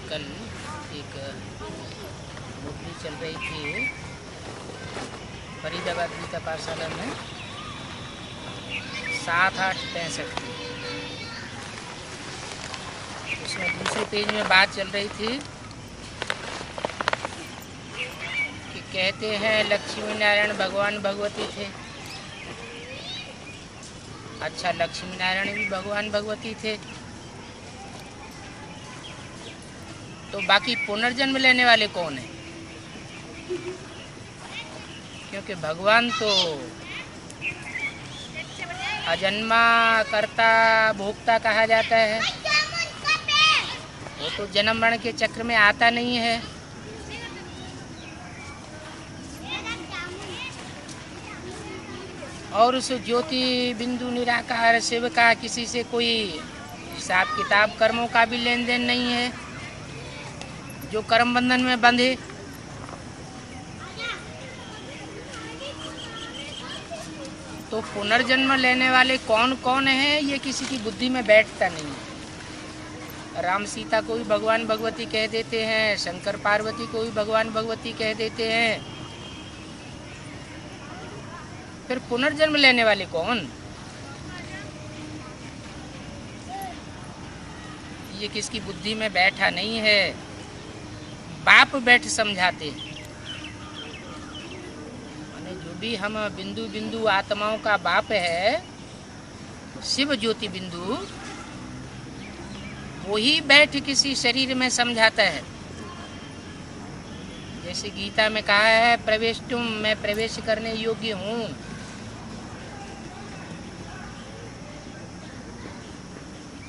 कल एक नौकरी चल रही थी फरीदाबाद गीता पाठशाला में 7-8-65 की। उसमें दूसरे पेज में बात चल रही थी कि कहते हैं लक्ष्मी नारायण भगवान भगवती थे। अच्छा, लक्ष्मी नारायण भी भगवान भगवती थे, तो बाकी पुनर्जन्म लेने वाले कौन है? क्योंकि भगवान तो अजन्मा कर्ता भोक्ता कहा जाता है, वो तो जन्म मरण के चक्र में आता नहीं है। और उस ज्योति बिंदु निराकार शिव का किसी से कोई हिसाब किताब कर्मों का भी लेन देन नहीं है जो कर्म बंधन में बंधे। तो पुनर्जन्म लेने वाले कौन कौन हैं ये किसी की बुद्धि में बैठता नहीं है। राम सीता को भी भगवान भगवती कह देते हैं, शंकर पार्वती को भी भगवान भगवती कह देते हैं, फिर पुनर्जन्म लेने वाले कौन? ये किसकी बुद्धि में बैठा नहीं है। बाप बैठ समझाते हैं, माने जो भी हम बिंदु बिंदु आत्माओं का बाप है शिव ज्योति बिंदु, वही बैठ किसी शरीर में समझाता है। जैसे गीता में कहा है प्रवेश तुम, मैं प्रवेश करने योग्य हूँ।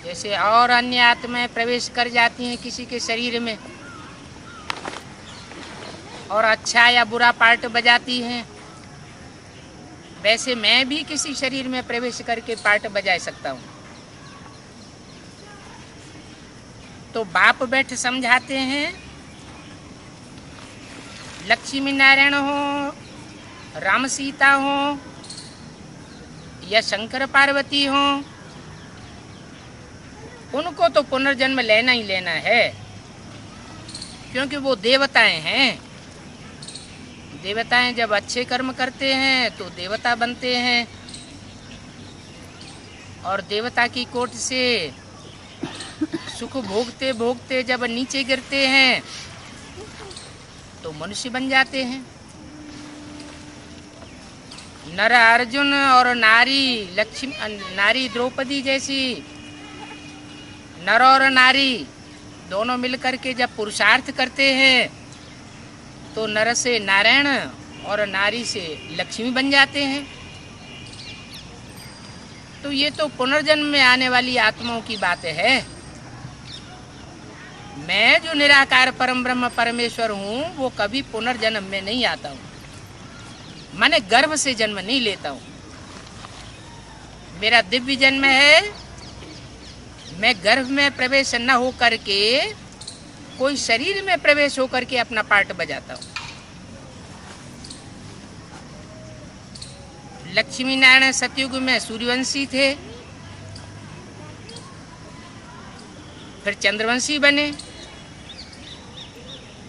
जैसे और अन्य आत्माएं प्रवेश कर जाती हैं किसी के शरीर में और अच्छा या बुरा पार्ट बजाती हैं, वैसे मैं भी किसी शरीर में प्रवेश करके पार्ट बजा सकता हूँ। तो बाप बैठ समझाते हैं, लक्ष्मी नारायण हो, राम सीता हो या शंकर पार्वती हो, उनको तो पुनर्जन्म लेना ही लेना है, क्योंकि वो देवताएं हैं। देवताएं जब अच्छे कर्म करते हैं तो देवता बनते हैं, और देवता की कोट से सुख भोगते भोगते जब नीचे गिरते हैं तो मनुष्य बन जाते हैं। नर अर्जुन और नारी लक्ष्मी, नारी द्रौपदी जैसी नर और नारी दोनों मिलकर के जब पुरुषार्थ करते हैं तो नर से नारायण और नारी से लक्ष्मी बन जाते हैं। तो ये तो पुनर्जन्म में आने वाली आत्माओं की बात है। मैं जो निराकार परम ब्रह्म परमेश्वर हूँ वो कभी पुनर्जन्म में नहीं आता हूँ, माने गर्भ से जन्म नहीं लेता हूँ। मेरा दिव्य जन्म है, मैं गर्भ में प्रवेश न हो करके कोई शरीर में प्रवेश हो करके अपना पार्ट बजाता हूँ। लक्ष्मी नारायण सतयुग में सूर्यवंशी थे, फिर चंद्रवंशी बने।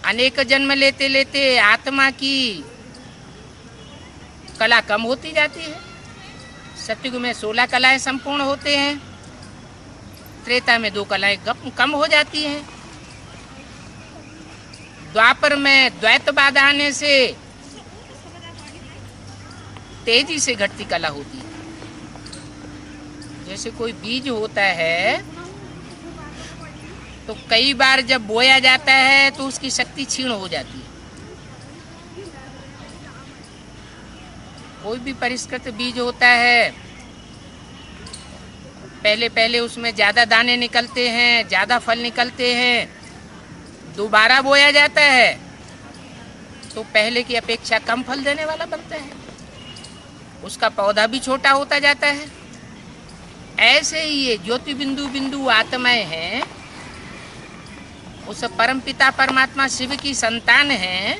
अनेक जन्म लेते लेते आत्मा की कला कम होती जाती है। सतयुग में 16 कलाएं संपूर्ण होते हैं, त्रेता में 2 कलाएं कम हो जाती हैं, द्वापर में द्वैतवाद आने से तेजी से घटती कला होती है। जैसे कोई बीज होता है तो कई बार जब बोया जाता है तो उसकी शक्ति क्षीण हो जाती है। कोई भी परिष्कृत बीज होता है, पहले पहले उसमें ज़्यादा दाने निकलते हैं, ज़्यादा फल निकलते हैं। दोबारा बोया जाता है तो पहले की अपेक्षा कम फल देने वाला बनता है, उसका पौधा भी छोटा होता जाता है। ऐसे ही ये ज्योति बिंदु बिंदु आत्माएं हैं, उस परम पिता परमात्मा शिव की संतान हैं।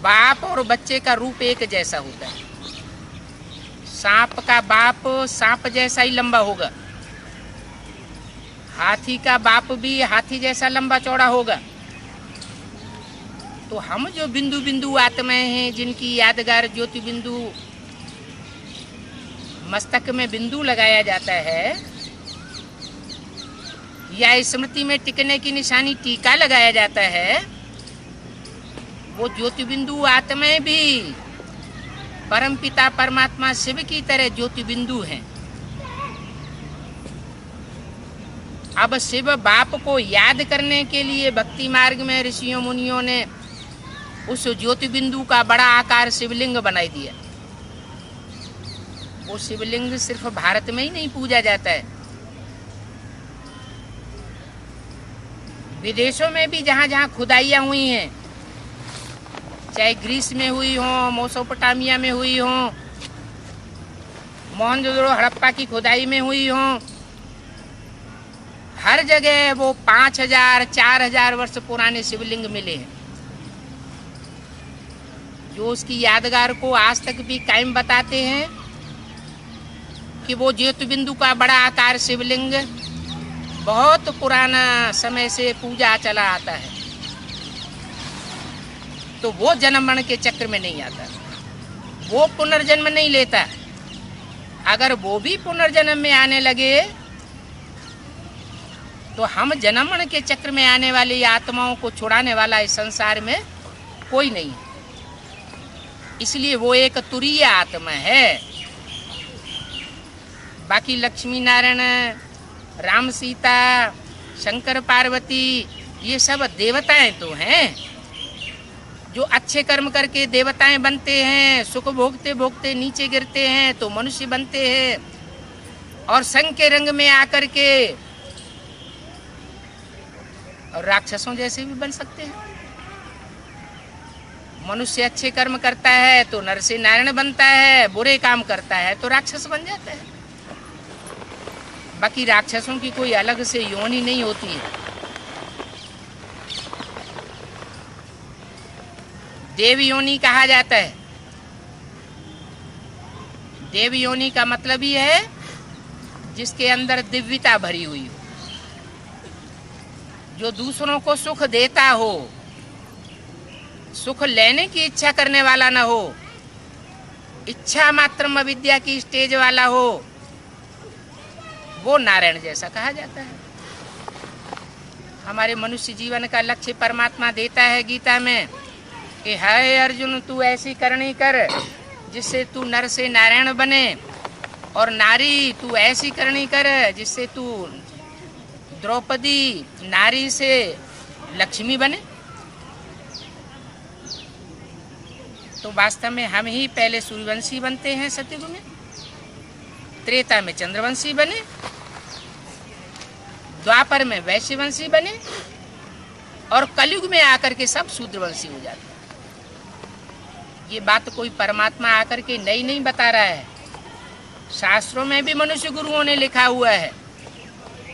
बाप और बच्चे का रूप एक जैसा होता है। सांप का बाप सांप जैसा ही लंबा होगा, हाथी का बाप भी हाथी जैसा लंबा चौड़ा होगा। तो हम जो बिंदु बिंदु आत्माएं हैं, जिनकी यादगार ज्योति बिंदु मस्तक में बिंदु लगाया जाता है या स्मृति में टिकने की निशानी टीका लगाया जाता है, वो ज्योति बिंदु आत्माएं भी परमपिता परमात्मा शिव की तरह ज्योति बिंदु हैं। अब शिव बाप को याद करने के लिए भक्ति मार्ग में ऋषियों मुनियों ने उस ज्योति बिंदु का बड़ा आकार शिवलिंग बनाई दिया। वो शिवलिंग सिर्फ भारत में ही नहीं पूजा जाता है, विदेशों में भी जहाँ जहाँ खुदाइयाँ हुई हैं, चाहे ग्रीस में हुई हो, मेसोपोटामिया में हुई हो, मोहनजोदड़ो हड़प्पा की खुदाई में हुई हो, हर जगह वो 5000 4000 वर्ष पुराने शिवलिंग मिले हैं, जो उसकी यादगार को आज तक भी कायम बताते हैं कि वो ज्योति बिंदु का बड़ा आकार शिवलिंग बहुत पुराना समय से पूजा चला आता है। तो वो जन्म मरण के चक्र में नहीं आता, वो पुनर्जन्म नहीं लेता। अगर वो भी पुनर्जन्म में आने लगे तो हम जन्म मरण के चक्र में आने वाली आत्माओं को छुड़ाने वाला इस संसार में कोई नहीं है। इसलिए वो एक तुरीय आत्मा है। बाकी लक्ष्मी नारायण, राम सीता, शंकर पार्वती, ये सब देवताएं तो हैं, जो अच्छे कर्म करके देवताएं बनते हैं, सुख भोगते भोगते नीचे गिरते हैं तो मनुष्य बनते हैं, और संग के रंग में आकर के राक्षसों जैसे भी बन सकते हैं। मनुष्य अच्छे कर्म करता है तो नर से नारायण बनता है, बुरे काम करता है तो राक्षस बन जाता है। बाकी राक्षसों की कोई अलग से योनि नहीं होती है। देव योनि कहा जाता है। देव योनि का मतलब ही है जिसके अंदर दिव्यता भरी हुई हो, जो दूसरों को सुख देता हो, सुख लेने की इच्छा करने वाला ना हो, इच्छा मात्रम अविद्या की स्टेज वाला हो, वो नारायण जैसा कहा जाता है। हमारे मनुष्य जीवन का लक्ष्य परमात्मा देता है गीता में कि हे अर्जुन, तू ऐसी करनी कर जिससे तू नर से नारायण बने, और नारी तू ऐसी करनी कर जिससे तू द्रौपदी नारी से लक्ष्मी बने। तो वास्तव में हम ही पहले सूर्यवंशी बनते हैं सतयुग में, त्रेता में चंद्रवंशी बने, द्वापर में वैश्यवंशी बने, और कलयुग में आकर के सब शूद्रवंशी हो जाते हैं। ये बात कोई परमात्मा आकर के नई नहीं बता रहा है, शास्त्रों में भी मनुष्य गुरुओं ने लिखा हुआ है।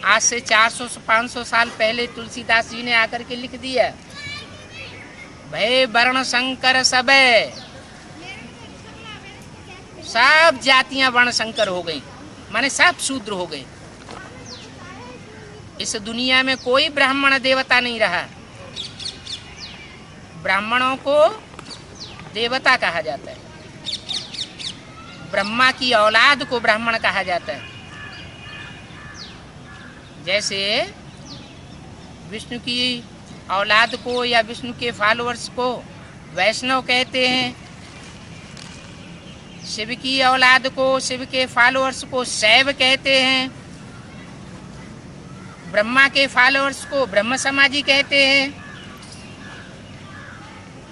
आज से 400-500 साल पहले तुलसीदास जी ने आकर के लिख दिया, भय वर्ण शंकर सबे, सब जातियां वर्ण शंकर हो गई, माने सब शूद्र हो गए। इस दुनिया में कोई ब्राह्मण देवता नहीं रहा। ब्राह्मणों को देवता कहा जाता है, ब्रह्मा की औलाद को ब्राह्मण कहा जाता है। जैसे विष्णु की औलाद को या विष्णु के फॉलोअर्स को वैष्णव कहते हैं, शिव की औलाद को, शिव के फॉलोअर्स को शैव कहते हैं, ब्रह्मा के फॉलोअर्स को ब्रह्म समाजी कहते हैं।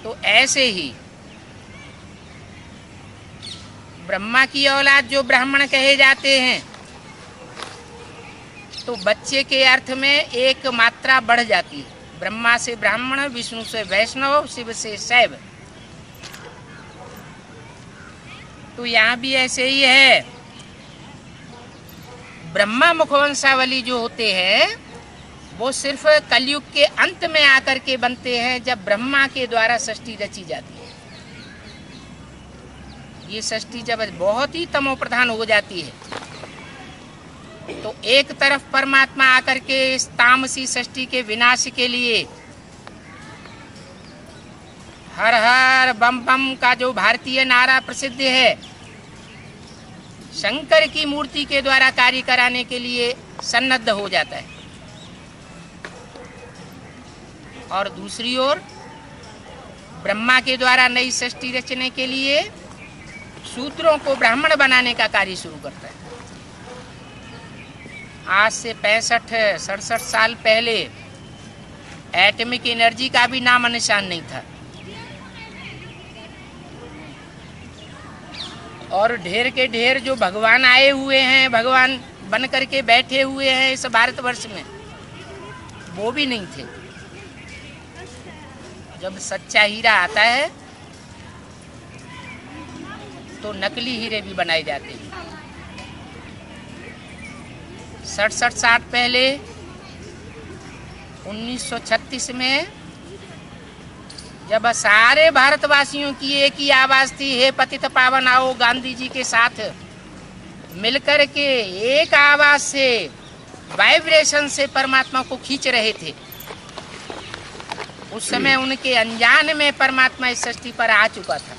तो ऐसे ही ब्रह्मा की औलाद जो ब्राह्मण कहे जाते हैं, तो बच्चे के अर्थ में एक मात्रा बढ़ जाती है। ब्रह्मा से ब्राह्मण, विष्णु से वैष्णव, शिव से शैव। तो यहाँ भी ऐसे ही है। ब्रह्मा मुखवंशावली जो होते हैं वो सिर्फ कलयुग के अंत में आकर के बनते हैं, जब ब्रह्मा के द्वारा सृष्टि रची जाती है। ये सृष्टि जब बहुत ही तमो प्रधान हो जाती है तो एक तरफ परमात्मा आकर के इस तामसी सृष्टि के विनाश के लिए हर हर बम बम का जो भारतीय नारा प्रसिद्ध है, शंकर की मूर्ति के द्वारा कार्य कराने के लिए सन्नद्ध हो जाता है, और दूसरी ओर ब्रह्मा के द्वारा नई सृष्टि रचने के लिए शूद्रों को ब्राह्मण बनाने का कार्य शुरू करता है। आज से 65-67 साल पहले एटॉमिक एनर्जी का भी नाम निशान नहीं था, और ढेर के ढेर जो भगवान आए हुए हैं, भगवान बन करके बैठे हुए हैं इस भारतवर्ष में, वो भी नहीं थे। जब सच्चा हीरा आता है तो नकली हीरे भी बनाए जाते हैं। 67 साल पहले 1936 में जब सारे भारतवासियों की एक ही आवाज थी, हे पतित पावन आओ, गांधी जी के साथ मिलकर के एक आवाज से, वाइब्रेशन से परमात्मा को खींच रहे थे। उस समय उनके अनजान में परमात्मा इस सृष्टि पर आ चुका था,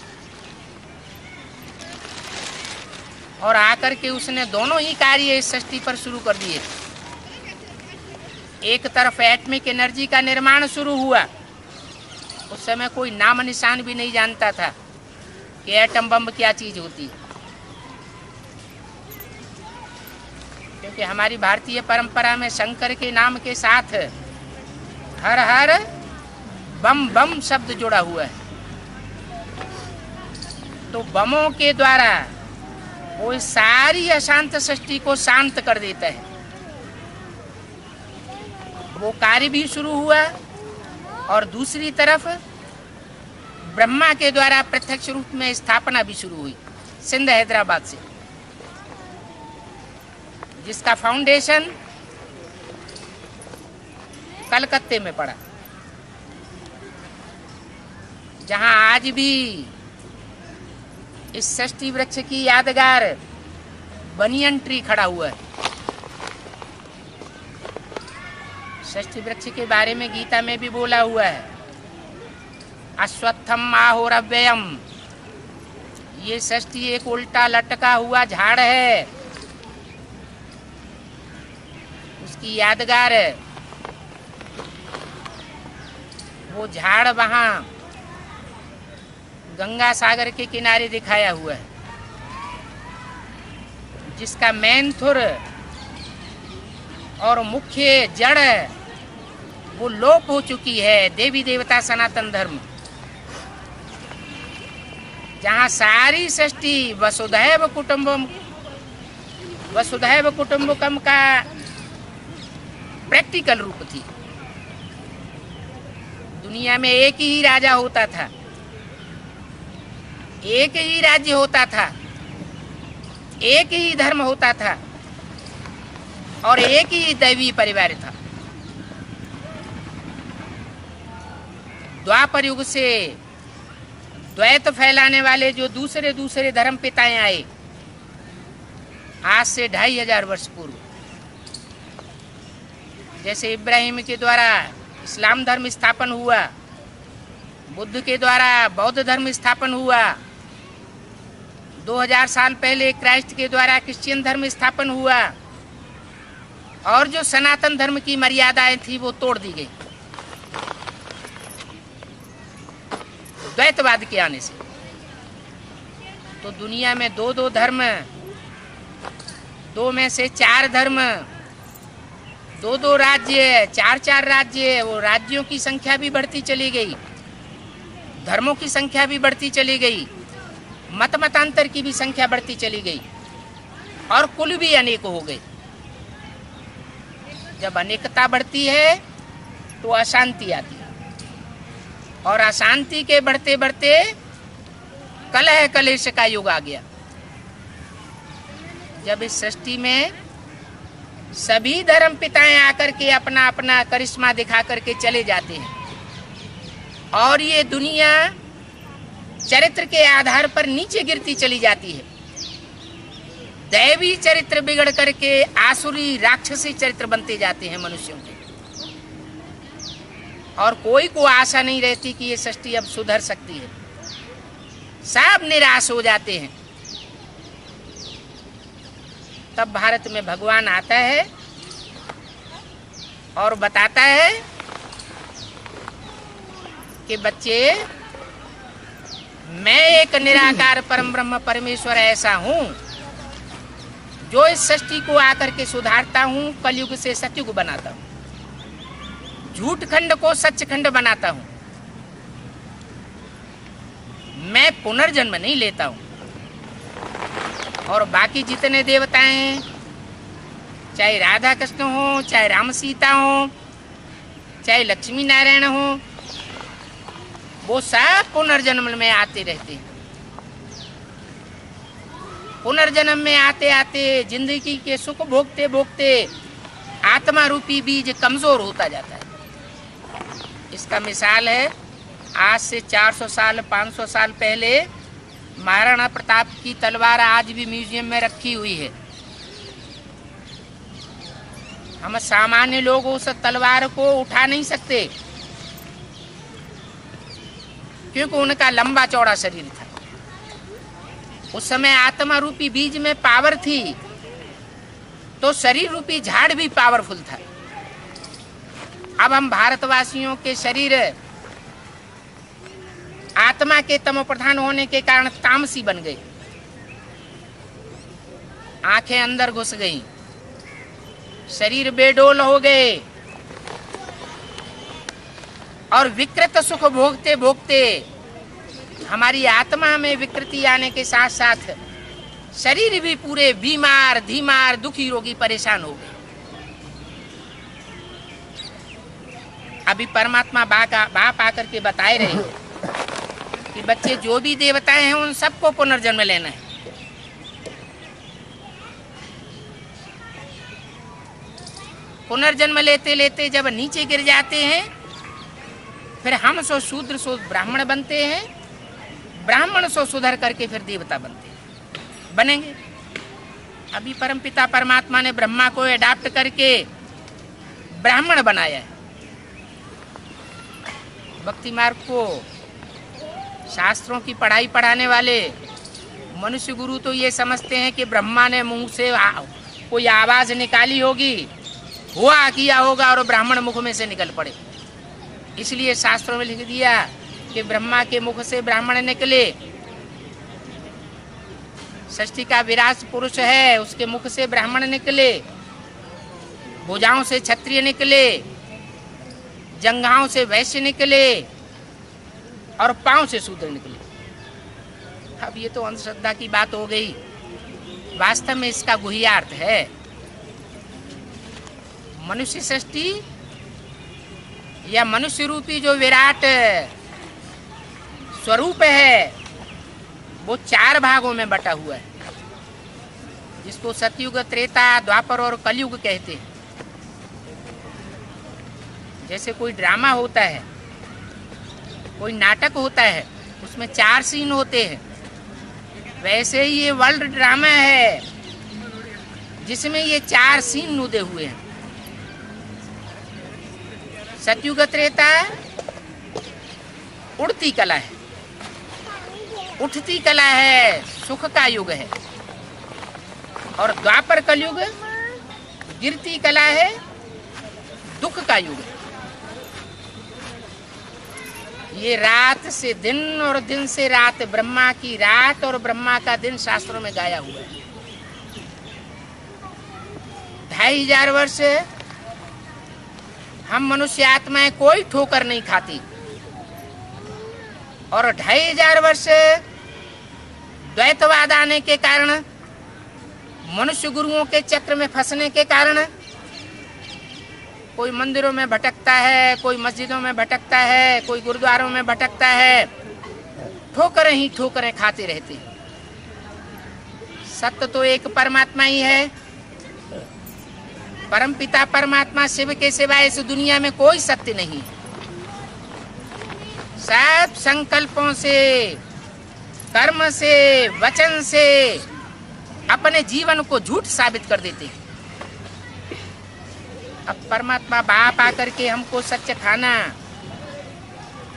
और आकर के उसने दोनों ही कार्य इस सृष्टि पर शुरू कर दिए। एक तरफ एटॉमिक एनर्जी का निर्माण शुरू हुआ। उस समय कोई नाम निशान भी नहीं जानता था कि एटम बम क्या चीज होती है, क्योंकि हमारी भारतीय परंपरा में शंकर के नाम के साथ हर हर बम बम शब्द जुड़ा हुआ है। तो बमों के द्वारा वो सारी अशांत सृष्टि को शांत कर देता है। वो कार्य भी शुरू हुआ, और दूसरी तरफ ब्रह्मा के द्वारा प्रत्यक्ष रूप में स्थापना भी शुरू हुई सिंध हैदराबाद से, जिसका फाउंडेशन कलकत्ते में पड़ा, जहां आज भी इस षष्ठी वृक्ष की यादगार बनियन ट्री खड़ा हुआ है। षष्ठी वृक्ष के बारे में गीता में भी बोला हुआ है, अश्वत्थम आहोरव्ययम। ये षष्ठी एक उल्टा लटका हुआ झाड़ है, उसकी यादगार वो झाड़ वहां गंगा सागर के किनारे दिखाया हुआ है, जिसका मेन थुर और मुख्य जड़ वो लोप हो चुकी है। देवी देवता सनातन धर्म, जहाँ सारी सृष्टि वसुधैव कुटुंबकम का प्रैक्टिकल रूप थी। दुनिया में एक ही राजा होता था, एक ही राज्य होता था, एक ही धर्म होता था, और एक ही दैवी परिवार था। द्वापर युग से द्वैत फैलाने वाले जो दूसरे धर्म पिताएं आए, आज से 2500 वर्ष पूर्व, जैसे इब्राहिम के द्वारा इस्लाम धर्म स्थापन हुआ, बुद्ध के द्वारा बौद्ध धर्म स्थापन हुआ, 2000 साल पहले क्राइस्ट के द्वारा क्रिश्चियन धर्म स्थापन हुआ, और जो सनातन धर्म की मर्यादाएं थी वो तोड़ दी गई द्वैतवाद के आने से। तो दुनिया में दो धर्म, दो में से 4 धर्म, दो राज्य, 4 राज्य, वो राज्यों की संख्या भी बढ़ती चली गई, धर्मों की संख्या भी बढ़ती चली गई, मतांतर की भी संख्या बढ़ती चली गई, और कुल भी अनेक हो गए। जब अनेकता बढ़ती है तो अशांति आती है, और अशांति के बढ़ते बढ़ते कलह कलेश का युग आ गया। जब इस सृष्टि में सभी धर्म पिताएं आकर के अपना अपना करिश्मा दिखा करके चले जाते हैं, और ये दुनिया चरित्र के आधार पर नीचे गिरती चली जाती है, दैवी चरित्र बिगड़ करके आसुरी राक्षसी चरित्र बनते जाते हैं मनुष्यों के, और कोई को आशा नहीं रहती कि ये सृष्टि अब सुधर सकती है। सब निराश हो जाते हैं। तब भारत में भगवान आता है और बताता है कि बच्चे, मैं एक निराकार परम ब्रह्म परमेश्वर ऐसा हूं जो इस सृष्टि को आकर के सुधारता हूं, कलयुग से सतयुग बनाता हूं, झूठ खंड को सच खंड बनाता हूं। मैं पुनर्जन्म नहीं लेता हूं। और बाकी जितने देवताएं हैं, चाहे राधा कृष्ण हो, चाहे राम सीता हो, चाहे लक्ष्मी नारायण हो, वो सब पुनर्जन्म में आते रहते हैं। पुनर्जन्म में आते आते जिंदगी के सुख भोगते भोगते आत्मा रूपी बीज कमजोर होता जाता है। इसका मिसाल है, आज से 400 साल 500 साल पहले महाराणा प्रताप की तलवार आज भी म्यूजियम में रखी हुई है। हम सामान्य लोग उस तलवार को उठा नहीं सकते, क्योंकि उनका लंबा चौड़ा शरीर था। उस समय आत्मा रूपी बीज में पावर थी, तो शरीर रूपी झाड़ भी पावरफुल था। अब हम भारतवासियों के शरीर आत्मा के तमो प्रधान होने के कारण तामसी बन गई, आंखें अंदर घुस गई, शरीर बेडोल हो गए, और विकृत सुख भोगते भोगते हमारी आत्मा में विकृति आने के साथ साथ शरीर भी पूरे बीमार धीमार दुखी रोगी परेशान हो गए। अभी परमात्मा बाप आकर के बताए रहे कि बच्चे, जो भी देवताएं हैं उन सबको पुनर्जन्म लेना है। पुनर्जन्म लेते लेते जब नीचे गिर जाते हैं, फिर हम सो शूद्र सो ब्राह्मण बनते हैं, ब्राह्मण सो सुधर करके फिर देवता बनेंगे। अभी परमपिता परमात्मा ने ब्रह्मा को अडॉप्ट करके ब्राह्मण बनाया है। भक्ति मार्ग को शास्त्रों की पढ़ाई पढ़ाने वाले मनुष्य गुरु तो ये समझते हैं कि ब्रह्मा ने मुंह से कोई आवाज निकाली होगी, हुआ किया होगा और ब्राह्मण मुख में से निकल पड़े। इसलिए शास्त्रों में लिख दिया कि ब्रह्मा के मुख से ब्राह्मण निकले, षष्ठी का विराट पुरुष है उसके मुख से ब्राह्मण निकले, भुजाओं से क्षत्रिय निकले, जंघाओं से वैश्य निकले और पांव से शूद्र निकले। अब ये तो अंधश्रद्धा की बात हो गई, वास्तव में इसका गुह्यार्थ है। मनुष्य सृष्टि या मनुष्य रूपी जो विराट स्वरूप है वो 4 भागों में बटा हुआ है, जिसको सतयुग, त्रेता, द्वापर और कलयुग कहते हैं। जैसे कोई ड्रामा होता है, कोई नाटक होता है, उसमें 4 सीन होते हैं, वैसे ही ये वर्ल्ड ड्रामा है जिसमें ये 4 सीन नुदे हुए हैं। सतयुग त्रेता उड़ती कला है, उठती कला है, सुख का युग है। और द्वापर कलयुग गिरती कला है, दुख का युग है। ये रात से दिन और दिन से रात, ब्रह्मा की रात और ब्रह्मा का दिन शास्त्रों में गाया हुआ है। 2500 वर्ष हम मनुष्य आत्माएं कोई ठोकर नहीं खाती, और 2500 वर्ष द्वैतवाद आने के कारण, मनुष्य गुरुओं के चक्र में फंसने के कारण कोई मंदिरों में भटकता है, कोई मस्जिदों में भटकता है, कोई गुरुद्वारों में भटकता है, ठोकरें ही ठोकरें खाते रहते। सत्य तो एक परमात्मा ही है। परमपिता परमात्मा शिव के सिवाय इस दुनिया में कोई सत्य नहीं। सब संकल्पों से, कर्म से, वचन से अपने जीवन को झूठ साबित कर देते हैं। अब परमात्मा बाप आकर के हमको सच खाना,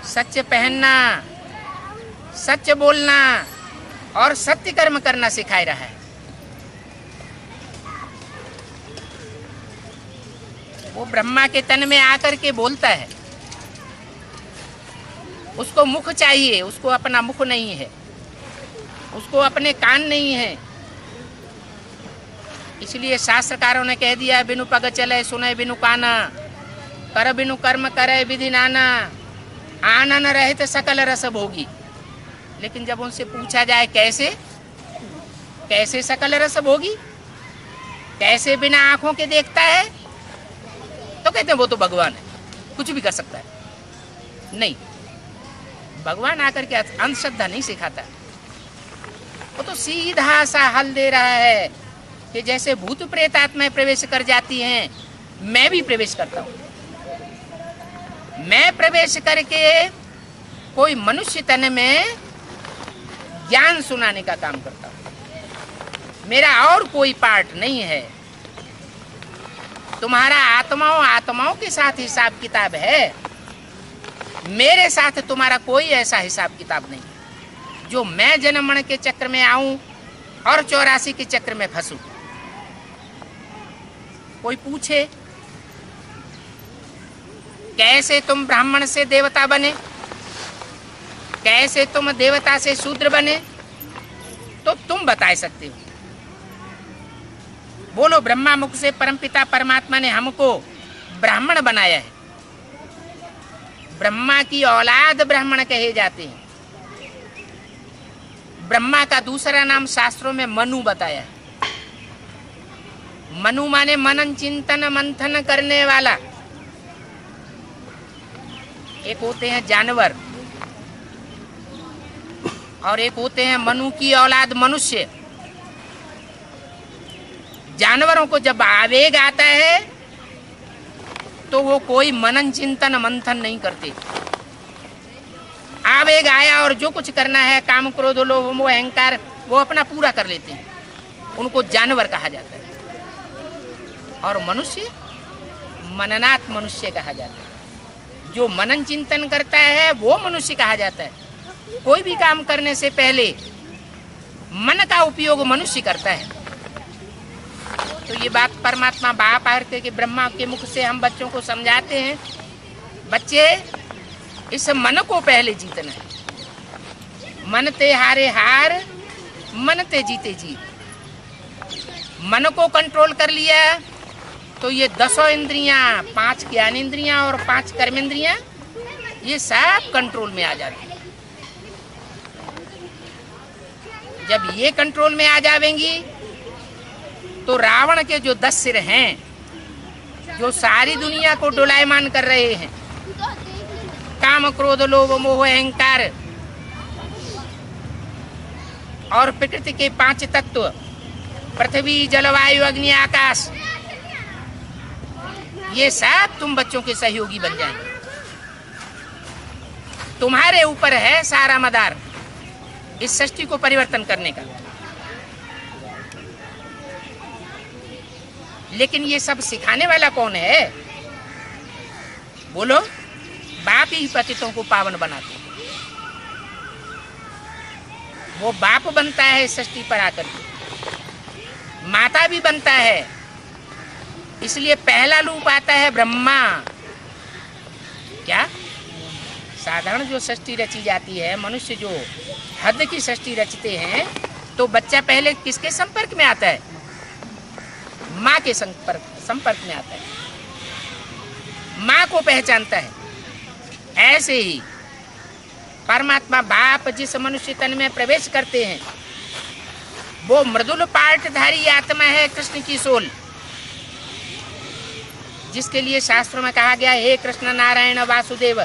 सच पहनना, सच बोलना और सत्य कर्म करना सिखा रहा है। वो ब्रह्मा के तन में आकर के बोलता है, उसको मुख चाहिए, उसको अपना मुख नहीं है, उसको अपने कान नहीं है। इसलिए शास्त्रकारों ने कह दिया, बिनु पग चले सुने बिनु काना, कर बिनु कर्म करे विधि नाना, आनन रहित सकल रस भोगी। लेकिन जब उनसे पूछा जाए कैसे, कैसे सकल रस भोगी, कैसे बिना आंखों के देखता है, तो कहते हैं वो तो भगवान है, कुछ भी कर सकता है। नहीं, भगवान आकर के अंधश्रद्धा नहीं सिखाता, वो तो सीधा सा हल दे रहा है कि जैसे भूत प्रेत आत्माएं प्रवेश कर जाती हैं, मैं भी प्रवेश करता हूं। मैं प्रवेश करके कोई मनुष्य तन में ज्ञान सुनाने का काम करता हूं। मेरा और कोई पार्ट नहीं है। तुम्हारा आत्माओं के साथ हिसाब किताब है, मेरे साथ तुम्हारा कोई ऐसा हिसाब किताब नहीं है जो मैं जन्म मरण के चक्र में आऊं और 84 के चक्र में फंसूं। कोई पूछे कैसे तुम ब्राह्मण से देवता बने, कैसे तुम देवता से शूद्र बने, तो तुम बता सकते हो। बोलो, ब्रह्मा मुख से परमपिता परमात्मा ने हमको ब्राह्मण बनाया है। ब्रह्मा की औलाद ब्राह्मण कहे जाते हैं। ब्रह्मा का दूसरा नाम शास्त्रों में मनु बताया है। मनु माने मनन चिंतन मंथन करने वाला। एक होते हैं जानवर और एक होते हैं मनु की औलाद मनुष्य। जानवरों को जब आवेग आता है तो वो कोई मनन चिंतन मंथन नहीं करते। आवेग आया और जो कुछ करना है, काम क्रोध लोभ मोह अहंकार, वो अपना पूरा कर लेते हैं। उनको जानवर कहा जाता है। और मनुष्य मननात् मनुष्य कहा जाता है। जो मनन चिंतन करता है वो मनुष्य कहा जाता है। कोई भी काम करने से पहले मन का उपयोग मनुष्य करता है। तो ये बात परमात्मा बाप आकर के ब्रह्मा के मुख से हम बच्चों को समझाते हैं, बच्चे इस मन को पहले जीतना है। मन ते हारे हार, मन ते जीते जीत। मन को कंट्रोल कर लिया तो ये 10 इंद्रियां, 5 ज्ञान इंद्रियां और 5 कर्म इंद्रियां, ये सब कंट्रोल में आ जाती है। जब ये कंट्रोल में आ जाएंगी तो रावण के जो 10 सिर हैं, जो सारी दुनिया को डोलायमान कर रहे हैं, काम क्रोध लोभ मोह अहंकार और प्रकृति के 5 तत्व, पृथ्वी जलवायु अग्नि आकाश, ये सब तुम बच्चों के सहयोगी बन जाएंगे। तुम्हारे ऊपर है सारा मदार इस सृष्टि को परिवर्तन करने का। लेकिन ये सब सिखाने वाला कौन है? बोलो, बाप ही पतितों को पावन बनाते हैं। वो बाप बनता है सृष्टि पर आकर के, माता भी बनता है। इसलिए पहला रूप आता है ब्रह्मा। क्या साधारण जो सृष्टि रची जाती है, मनुष्य जो हद की सृष्टि रचते हैं, तो बच्चा पहले किसके संपर्क में आता है? माँ के संपर्क में आता है, माँ को पहचानता है। ऐसे ही परमात्मा बाप जिस मनुष्य तन में प्रवेश करते हैं, वो मृदुल पार्टधारी आत्मा है, कृष्ण की सोल, जिसके लिए शास्त्रों में कहा गया, हे कृष्ण नारायण वासुदेव।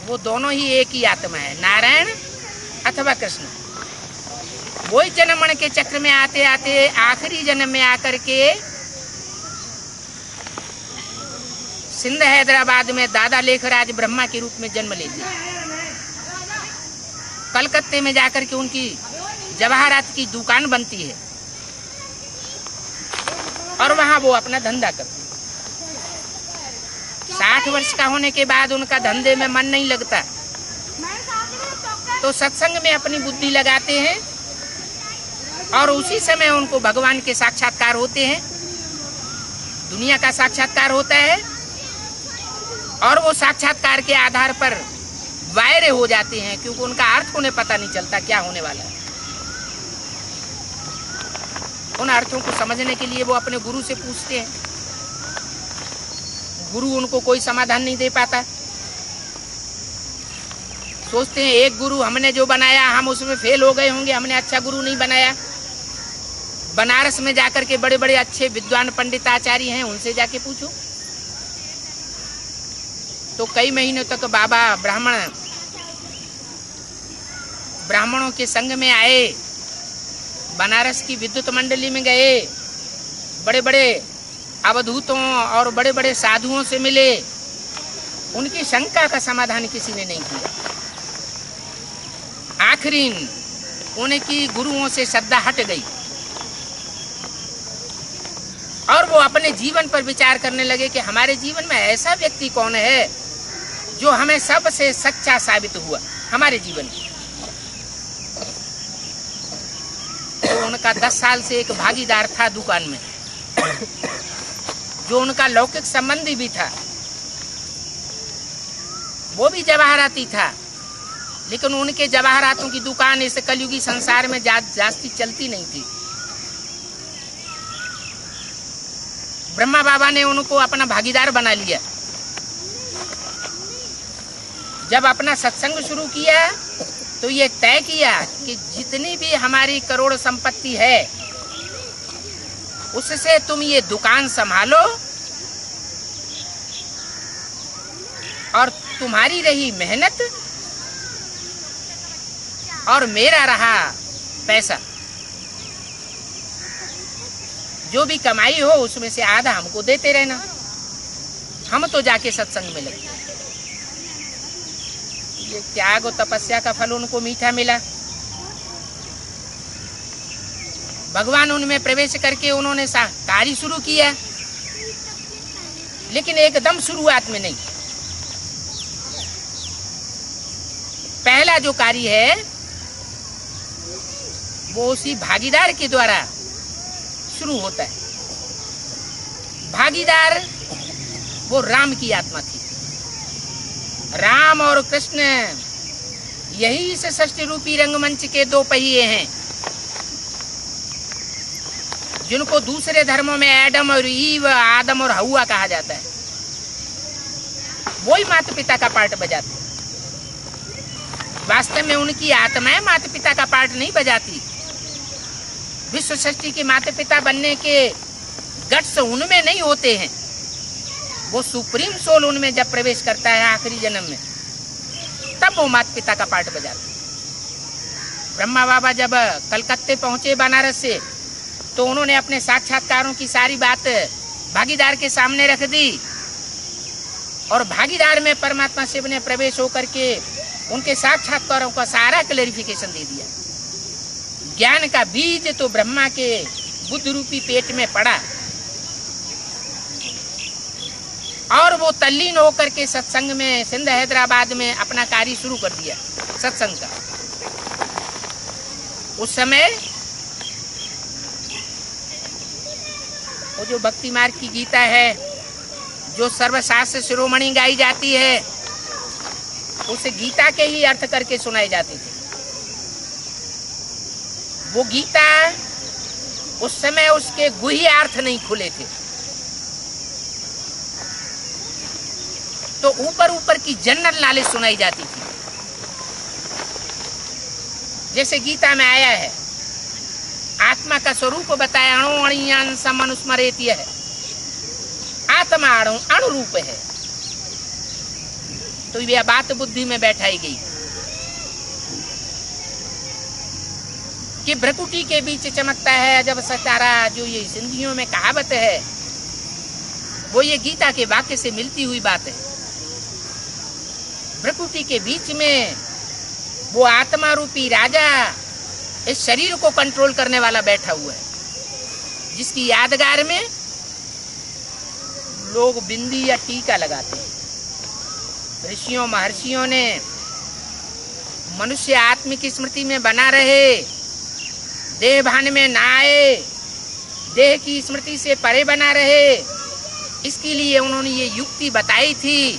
वो दोनों ही एक ही आत्मा है, नारायण अथवा कृष्ण। वही जन्म मरण के चक्र में आते आते आखिरी जन्म में आकर के सिंध हैदराबाद में दादा लेखराज ब्रह्मा के रूप में जन्म लेते हैं। कलकत्ते में जाकर के उनकी जवाहरात की दुकान बनती है और वहां वो अपना धंधा करते। 60 वर्ष का होने के बाद उनका धंधे में मन नहीं लगता, तो सत्संग में अपनी बुद्धि लगाते हैं और उसी समय उनको भगवान के साक्षात्कार होते हैं, दुनिया का साक्षात्कार होता है और वो साक्षात्कार के आधार पर वायरे हो जाते हैं, क्योंकि उनका अर्थ उन्हें पता नहीं चलता क्या होने वाला है। उन अर्थों को समझने के लिए वो अपने गुरु से पूछते हैं, गुरु उनको कोई समाधान नहीं दे पाता। सोचते हैं एक गुरु हमने जो बनाया हम उसमें फेल हो गए होंगे, हमने अच्छा गुरु नहीं बनाया। बनारस में जाकर के बड़े बड़े अच्छे विद्वान पंडित आचार्य हैं, उनसे जाके पूछो। तो कई महीनों तक बाबा ब्राह्मणों के संग में आए, बनारस की विद्युत मंडली में गए, बड़े बड़े अवधूतों और बड़े बड़े साधुओं से मिले, उनकी शंका का समाधान किसी ने नहीं किया। आखिरी उनकी गुरुओं से श्रद्धा हट गई और वो अपने जीवन पर विचार करने लगे कि हमारे जीवन में ऐसा व्यक्ति कौन है जो हमें सबसे सच्चा साबित हुआ हमारे जीवन में। तो उनका 10 साल से एक भागीदार था दुकान में, जो उनका लौकिक संबंधी भी था, वो भी जवाहराती था, लेकिन उनके जवाहरातों की दुकान इस कलयुगी संसार में जास्ती चलती नहीं थी। ब्रह्मा बाबा ने उनको अपना भागीदार बना लिया। जब अपना सत्संग शुरू किया तो ये तय किया कि जितनी भी हमारी करोड़ संपत्ति है उससे तुम ये दुकान संभालो और तुम्हारी रही मेहनत और मेरा रहा पैसा, जो भी कमाई हो उसमें से आधा हमको देते रहना। हम तो जाके सत्संग में लगे। ये त्याग और तपस्या का फल उनको मीठा मिला। भगवान उनमें प्रवेश करके उन्होंने कार्य शुरू किया, लेकिन एकदम शुरुआत में नहीं। पहला जो कार्य है वो उसी भागीदार के द्वारा शुरू होता है। भागीदार वो राम की आत्मा थी। राम और कृष्ण यही इस सृष्टि रूपी रंगमंच के 2 पहिए हैं, जिनको दूसरे धर्मों में एडम और ईव, आदम और हवा कहा जाता है। वही माता पिता का पार्ट बजाते हैं। वास्तव में उनकी आत्माएं माता पिता का पार्ट नहीं बजाती। विश्व सृष्टि के माता पिता बनने के गट्स उनमें नहीं होते हैं। वो सुप्रीम सोल उनमें जब प्रवेश करता है आखिरी जन्म में, तब वो माता पिता का पार्ट बजाते हैं। ब्रह्मा बाबा जब कलकत्ते पहुंचे बनारस से, तो उन्होंने अपने साक्षात्कारों की सारी बात भागीदार के सामने रख दी और भागीदार में परमात्मा शिव ने प्रवेश होकर के उनके साक्षात्कारों का सारा क्लैरिफिकेशन दे दिया। ज्ञान का बीज तो ब्रह्मा के बुद्ध रूपी पेट में पड़ा और वो तल्लीन होकर के सत्संग में सिंध हैदराबाद में अपना कार्य शुरू कर दिया सत्संग का। उस समय वो जो भक्ति मार्ग की गीता है, जो सर्वशास्त्र शिरोमणि गाई जाती है, उस गीता के ही अर्थ करके सुनाई जाती थी। वो गीता उस समय उसके गुह्य अर्थ नहीं खुले थे, तो ऊपर ऊपर की जनरल नॉलेज सुनाई जाती थी। जैसे गीता में आया है, आत्मा का स्वरूप बताया, अणु अणियान समनुस्मरेत है। आत्मा अणु रूप है, तो यह बात बुद्धि में बैठाई गई कि भ्रकुटी के बीच चमकता है जब सतारा, जो ये सिंधियों में कहावत है, वो ये गीता के वाक्य से मिलती हुई बात है। भ्रकुटी के बीच में वो आत्मा रूपी राजा इस शरीर को कंट्रोल करने वाला बैठा हुआ है, जिसकी यादगार में लोग बिंदी या टीका लगाते हैं। ऋषियों महर्षियों ने मनुष्य आत्मिक स्मृति में बना रहे, देह भान में ना आए, देह की स्मृति से परे बना रहे, इसके लिए उन्होंने ये युक्ति बताई थी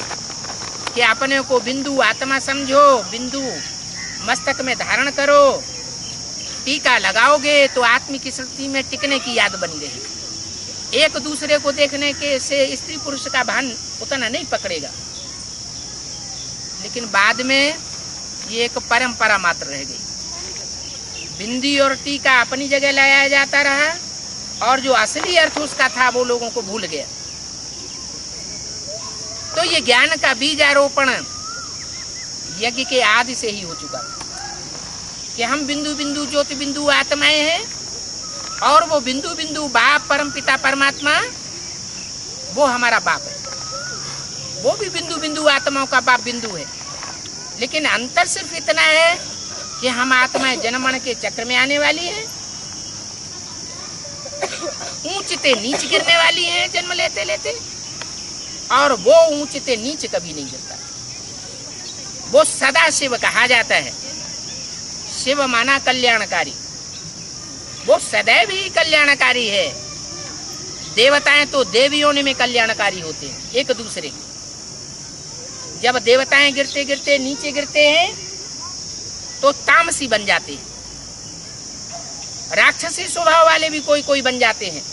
कि अपने को बिंदु आत्मा समझो, बिंदु मस्तक में धारण करो, टीका लगाओगे तो आत्मिक स्मृति में टिकने की याद बनी रहेगी। एक दूसरे को देखने के से स्त्री पुरुष का भान उतना नहीं पकड़ेगा, लेकिन बाद में ये एक परंपरा मात्र रह गई। बिंदी और टीका अपनी जगह लाया जाता रहा और जो असली अर्थ उसका था वो लोगों को भूल गया। तो ये ज्ञान का बीज आरोपण यज्ञ के आदि से ही हो चुका था कि हम बिंदु बिंदु ज्योति बिंदु आत्माएं हैं, और वो बिंदु बिंदु बाप परम पिता परमात्मा वो हमारा बाप है, वो भी बिंदु बिंदु आत्माओं का बाप बिंदु है। लेकिन अंतर सिर्फ इतना है कि हम आत्माएं जन्म मरण के चक्र में आने वाली हैं, ऊंचते नीच गिरने वाली हैं जन्म लेते लेते, और वो ऊंचते नीच कभी नहीं गिरता। वो सदा शिव कहा जाता है। शिव माना कल्याणकारी, वो सदैव ही कल्याणकारी है। देवताएं तो देवियों में कल्याणकारी होते हैं एक दूसरे के। जब देवताएं गिरते गिरते नीचे गिरते हैं तो तामसी बन जाते हैं, राक्षसी स्वभाव वाले भी कोई कोई बन जाते हैं,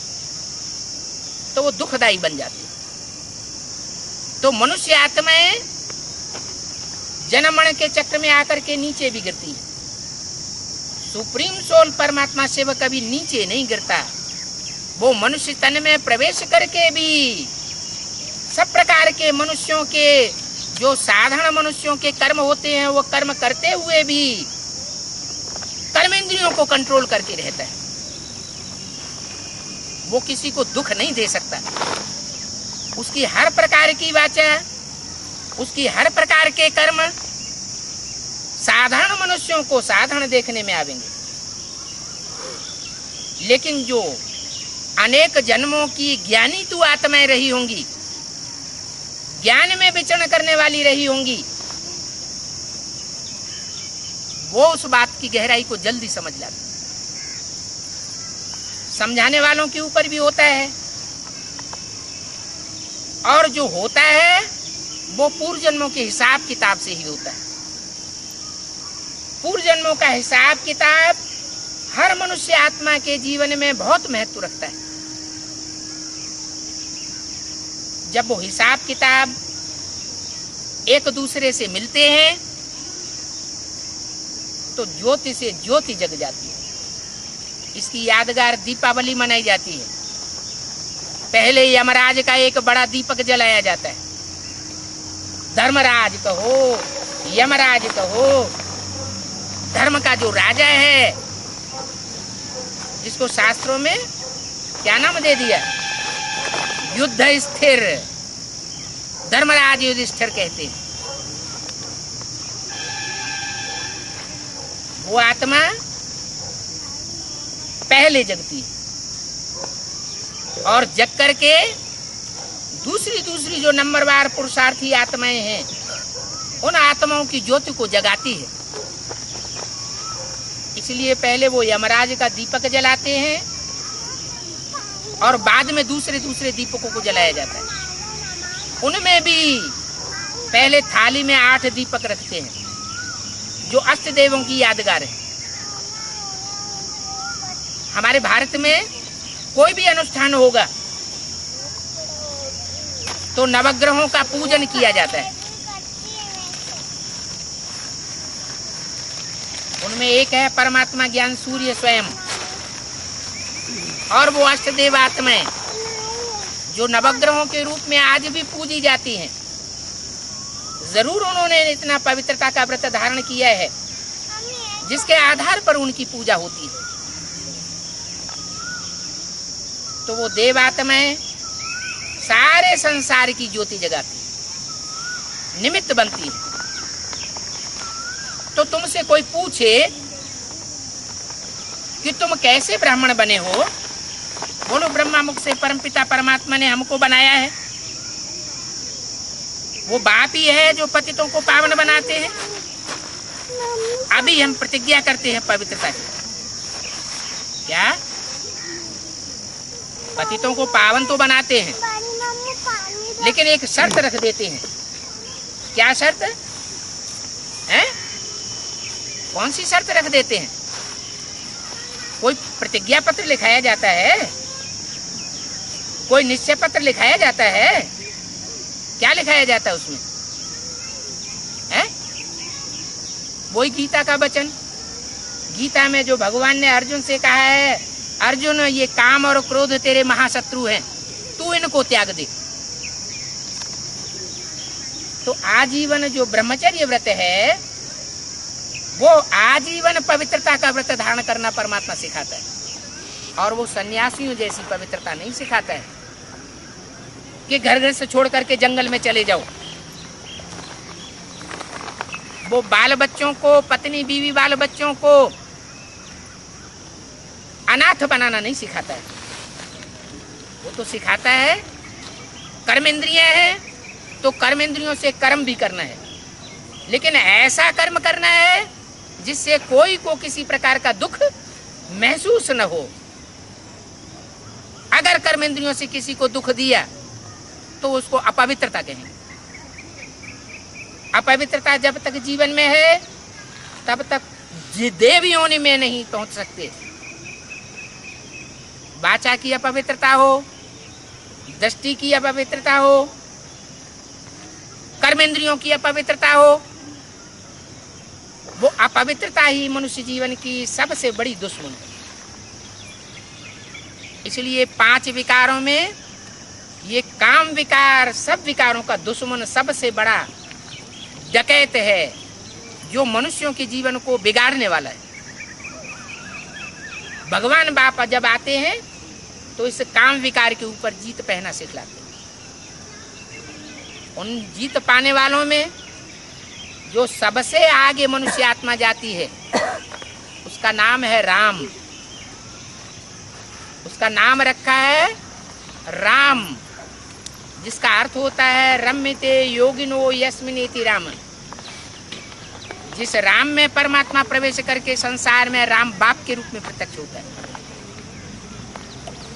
तो वो दुखदाई बन जाते हैं। तो मनुष्य आत्माएं जन्म मरण के चक्र में आकर के नीचे भी गिरती है। सुप्रीम सोल परमात्मा शिव कभी नीचे नहीं गिरता, वो मनुष्य तन में प्रवेश करके भी सब प्रकार के मनुष्यों के जो साधारण मनुष्यों के कर्म होते हैं वो कर्म करते हुए भी कर्मेंद्रियों को कंट्रोल करके रहता है। वो किसी को दुख नहीं दे सकता। उसकी हर प्रकार की वाचा, उसकी हर प्रकार के कर्म साधारण मनुष्यों को साधारण देखने में आवेंगे, लेकिन जो अनेक जन्मों की ज्ञानी तू आत्माएं रही होंगी, ज्ञान में विचरण करने वाली रही होंगी, वो उस बात की गहराई को जल्दी समझ लाती। समझाने वालों के ऊपर भी होता है, और जो होता है वो पूर्व जन्मों के हिसाब किताब से ही होता है। पूर्व जन्मों का हिसाब किताब हर मनुष्य आत्मा के जीवन में बहुत महत्व रखता है। जब वो हिसाब किताब एक दूसरे से मिलते हैं तो ज्योति से ज्योति जग जाती है। इसकी यादगार दीपावली मनाई जाती है। पहले यमराज का एक बड़ा दीपक जलाया जाता है। धर्मराज कहो, यमराज कहो, धर्म का जो राजा है, जिसको शास्त्रों में क्या नाम दे दिया, युद्ध स्थिर, धर्मराज युधिष्ठिर कहते हैं। वो आत्मा पहले जगती है और जग करके दूसरी जो नंबरवार पुरुषार्थी आत्माएं हैं, उन आत्माओं की ज्योति को जगाती है। इसलिए पहले वो यमराज का दीपक जलाते हैं और बाद में दूसरे दीपकों को जलाया जाता है। उनमें भी पहले थाली में 8 दीपक रखते हैं जो अष्ट देवों की यादगार है। हमारे भारत में कोई भी अनुष्ठान होगा तो नवग्रहों का पूजन किया जाता है। उनमें एक है परमात्मा ज्ञान सूर्य स्वयं, और वो अष्टदेव आत्माएं जो नवग्रहों के रूप में आज भी पूजी जाती हैं। जरूर उन्होंने इतना पवित्रता का व्रत धारण किया है जिसके आधार पर उनकी पूजा होती है। तो वो देव आत्माएं सारे संसार की ज्योति जगाती, निमित्त बनती है। तो तुमसे कोई पूछे कि तुम कैसे ब्राह्मण बने हो, बोलो ब्रह्मा मुख से परमपिता परमात्मा ने हमको बनाया है। वो बाप ही है जो पतितों को पावन बनाते हैं। अभी हम प्रतिज्ञा करते हैं पवित्रता की। क्या पतितों को पावन तो बनाते हैं, लेकिन एक शर्त रख देते हैं। क्या शर्त है? कौन सी शर्त रख देते हैं? कोई प्रतिज्ञा पत्र लिखाया जाता है, कोई निश्चय पत्र लिखाया जाता है। क्या लिखाया जाता है उसमें? है वही गीता का वचन। गीता में जो भगवान ने अर्जुन से कहा है, अर्जुन ये काम और क्रोध तेरे महाशत्रु हैं, तू इनको त्याग दे। तो आजीवन जो ब्रह्मचर्य व्रत है, वो आजीवन पवित्रता का व्रत धारण करना परमात्मा सिखाता है। और वो सन्यासियों जैसी पवित्रता नहीं सिखाता है कि घर घर से छोड़ करके जंगल में चले जाओ। वो बाल बच्चों को, पत्नी बीवी बाल बच्चों को अनाथ बनाना नहीं सिखाता है। वो तो सिखाता है कर्मेंद्रियां हैं तो कर्मेंद्रियों से कर्म भी करना है, लेकिन ऐसा कर्म करना है जिससे कोई को किसी प्रकार का दुख महसूस न हो। अगर कर्मेंद्रियों से किसी को दुख दिया तो उसको अपवित्रता कहेंगे। अपवित्रता जब तक जीवन में है तब तक देव योनि में नहीं पहुंच सकते। वाचा की अपवित्रता हो, दृष्टि की अपवित्रता हो, कर्मेंद्रियों की अपवित्रता हो, वो अपवित्रता ही मनुष्य जीवन की सबसे बड़ी दुश्मन है। इसलिए 5 विकारों में ये काम विकार सब विकारों का दुश्मन, सबसे बड़ा डकैत है, जो मनुष्यों के जीवन को बिगाड़ने वाला है। भगवान बाप जब आते हैं तो इस काम विकार के ऊपर जीत पहना सिखलाते हैं। उन जीत पाने वालों में जो सबसे आगे मनुष्य आत्मा जाती है, उसका नाम है राम। उसका नाम रखा है राम, जिसका अर्थ होता है रम्यते योगिनो यस्मिनेति रामन। जिस राम में परमात्मा प्रवेश करके संसार में राम बाप के रूप में प्रत्यक्ष होता है,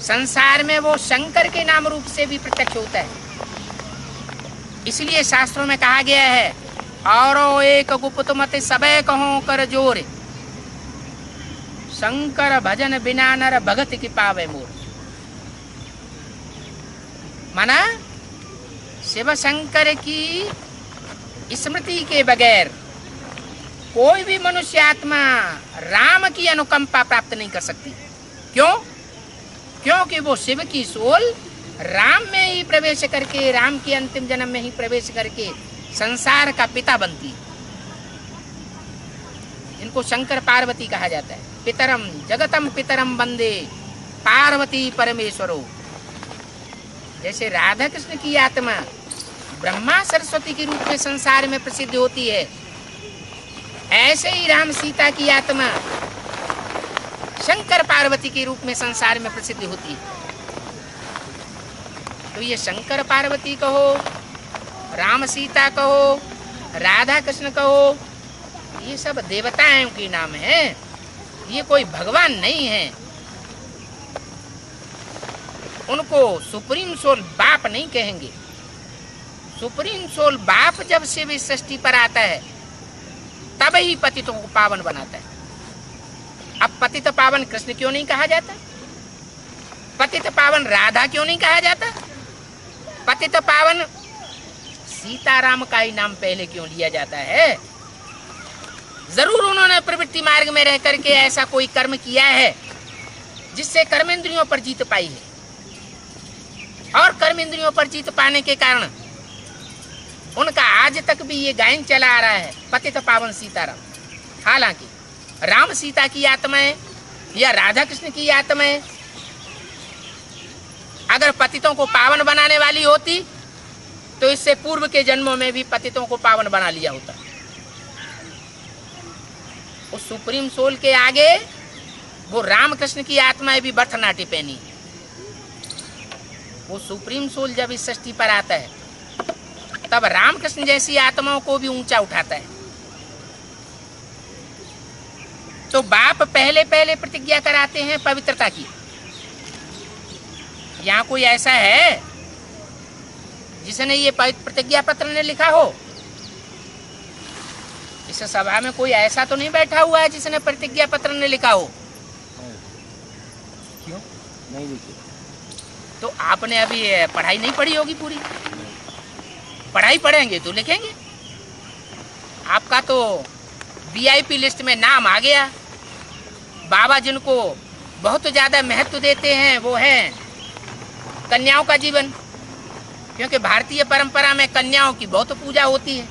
संसार में वो शंकर के नाम रूप से भी प्रत्यक्ष होता है। इसलिए शास्त्रों में कहा गया है, और एक गुप्त मत सबे कहो कर जोर, शंकर भजन बिना नर भगत की पावे मोर। माना शिव शंकर की स्मृति के बगैर कोई भी मनुष्य आत्मा राम की अनुकंपा प्राप्त नहीं कर सकती। क्यों? क्योंकि वो शिव की सोल राम में ही प्रवेश करके, राम के अंतिम जन्म में ही प्रवेश करके संसार का पिता बनती है। इनको शंकर पार्वती कहा जाता है। पितरम जगतम पितरम वंदे पार्वती परमेश्वरो। जैसे राधा कृष्ण की आत्मा ब्रह्मा सरस्वती के रूप में संसार में प्रसिद्ध होती है, ऐसे ही राम सीता की आत्मा शंकर पार्वती के रूप में संसार में प्रसिद्ध होती है। तो ये शंकर पार्वती कहो, राम सीता कहो, राधा कृष्ण कहो, ये सब देवताओं के नाम हैं, ये कोई भगवान नहीं है। उनको सुप्रीम सोल बाप नहीं कहेंगे। सुप्रीम सोल बाप जब शिव इस सृष्टि पर आता है तब ही पतितों को पावन बनाता है। अब पतित पावन कृष्ण क्यों नहीं कहा जाता? पतित पावन राधा क्यों नहीं कहा जाता? पतित पावन सीताराम का ही नाम पहले क्यों लिया जाता है? जरूर उन्होंने प्रवृत्ति मार्ग में रह करके ऐसा कोई कर्म किया है जिससे कर्मेंद्रियों पर जीत पाई है, और कर्मेंद्रियों पर जीत पाने के कारण उनका आज तक भी ये गायन चला आ रहा है, पतित पावन सीताराम। हालांकि राम सीता की आत्माएं या राधा कृष्ण की आत्माएं अगर पतितों को पावन बनाने वाली होती तो इससे पूर्व के जन्मों में भी पतितों को पावन बना लिया होता। उस सुप्रीम सोल के आगे वो रामकृष्ण की आत्माएं भी भरतनाट्य पहनी। वो सुप्रीम सोल जब इस सृष्टि पर आता है तब रामकृष्ण जैसी आत्माओं को भी ऊंचा उठाता है। तो बाप पहले पहले प्रतिज्ञा कराते हैं पवित्रता की। यहाँ कोई ऐसा है जिसने ये प्रतिज्ञा पत्र ने लिखा हो? इस सभा में कोई ऐसा तो नहीं बैठा हुआ है जिसने प्रतिज्ञा पत्र ने लिखा हो? क्यों नहीं लिखी? तो आपने अभी पढ़ाई नहीं पढ़ी होगी पूरी। पढ़ाई पढ़ेंगे तो लिखेंगे। आपका तो वीआईपी लिस्ट में नाम आ गया। बाबा जिनको बहुत ज्यादा महत्व देते हैं वो हैं कन्याओं का जीवन, क्योंकि भारतीय परंपरा में कन्याओं की बहुत पूजा होती है।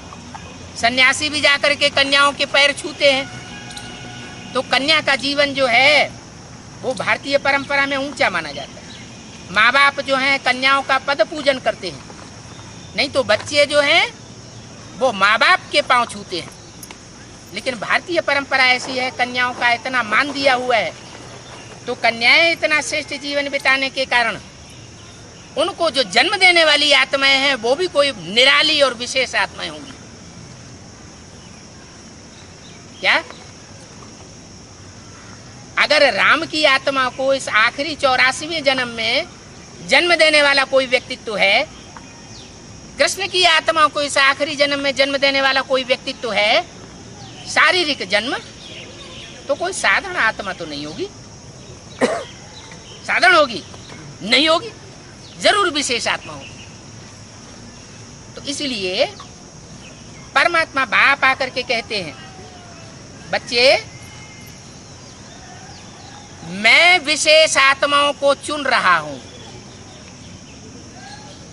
सन्यासी भी जाकर के कन्याओं के पैर छूते हैं। तो कन्या का जीवन जो है वो भारतीय परंपरा में ऊंचा माना जाता है। माँ बाप जो हैं कन्याओं का पद पूजन करते हैं, नहीं तो बच्चे जो हैं वो माँ बाप के पांव छूते हैं। लेकिन भारतीय परंपरा ऐसी है, कन्याओं का इतना मान दिया हुआ है, तो कन्याएं इतना श्रेष्ठ जीवन बिताने के कारण उनको जो जन्म देने वाली आत्माएं हैं वो भी कोई निराली और विशेष आत्माएं होंगी। क्या अगर राम की आत्मा को इस आखिरी 84वें जन्म में जन्म देने वाला कोई व्यक्तित्व है, कृष्ण की आत्मा को इस आखिरी जन्म में जन्म देने वाला कोई व्यक्तित्व है, शारीरिक जन्म, तो कोई साधारण आत्मा तो नहीं होगी। साधारण होगी? नहीं होगी, जरूर विशेष आत्मा होगी। तो इसलिए परमात्मा बाप आकर के कहते हैं, बच्चे मैं विशेष आत्माओं को चुन रहा हूं।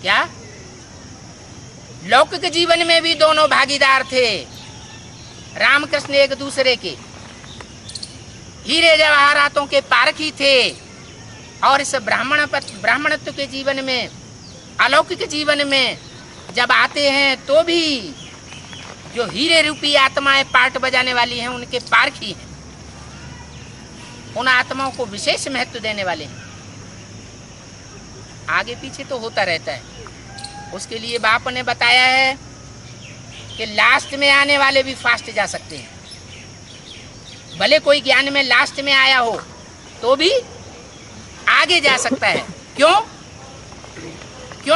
क्या लौकिक जीवन में भी दोनों भागीदार थे। रामकृष्ण एक दूसरे के हीरे जवाहरातों के पारखी थे, और इस ब्राह्मणत्व के जीवन में, अलौकिक जीवन में जब आते हैं तो भी जो हीरे रूपी आत्माएं पार्ट बजाने वाली हैं उनके पारखी हैं। उन आत्माओं को विशेष महत्व देने वाले हैं। आगे पीछे तो होता रहता है। उसके लिए बाप ने बताया है कि लास्ट में आने वाले भी फास्ट जा सकते हैं। भले कोई ज्ञान में लास्ट में आया हो तो भी आगे जा सकता है। क्यों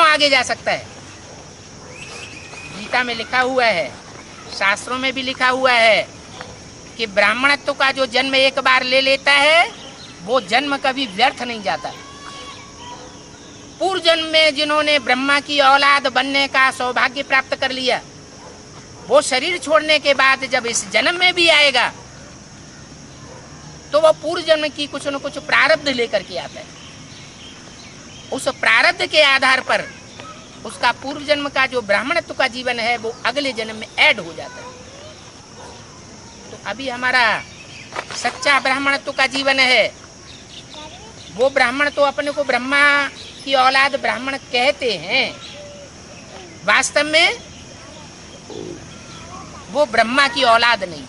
आगे जा सकता है? गीता में लिखा हुआ है, शास्त्रों में भी लिखा हुआ है कि ब्राह्मणत्व का जो जन्म एक बार ले लेता है वो जन्म कभी व्यर्थ नहीं जाता। पूर्व जन्म में जिन्होंने ब्रह्मा की औलाद बनने का सौभाग्य प्राप्त कर लिया, वो शरीर छोड़ने के बाद जब इस जन्म में भी आएगा तो वो पूर्व जन्म की कुछ न कुछ प्रारब्ध लेकर के आता है। उस प्रारब्ध के आधार पर उसका पूर्व जन्म का जो ब्राह्मणत्व का जीवन है वो अगले जन्म में ऐड हो जाता है। तो अभी हमारा सच्चा ब्राह्मणत्व का जीवन है, वो ब्राह्मण तो अपने को ब्रह्मा की औलाद ब्राह्मण कहते हैं, वास्तव में वो ब्रह्मा की औलाद नहीं,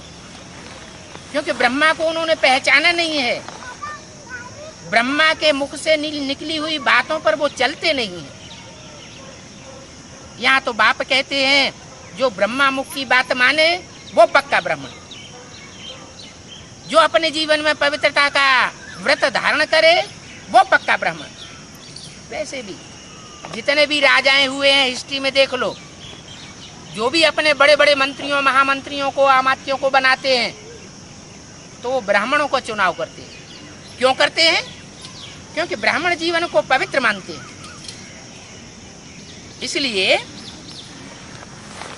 क्योंकि ब्रह्मा को उन्होंने पहचाना नहीं है। ब्रह्मा के मुख से निकली हुई बातों पर वो चलते नहीं हैं। यहाँ तो बाप कहते हैं जो ब्रह्मा मुख की बात माने वो पक्का ब्राह्मण, जो अपने जीवन में पवित्रता का व्रत धारण करे वो पक्का ब्राह्मण। वैसे भी जितने भी राजाएं हुए हैं हिस्ट्री में देख लो, जो भी अपने बड़े बड़े मंत्रियों महामंत्रियों को अमात्यों को बनाते हैं तो वो ब्राह्मणों को चुनाव करते हैं। क्यों करते हैं? क्योंकि ब्राह्मण जीवन को पवित्र मानते हैं। इसलिए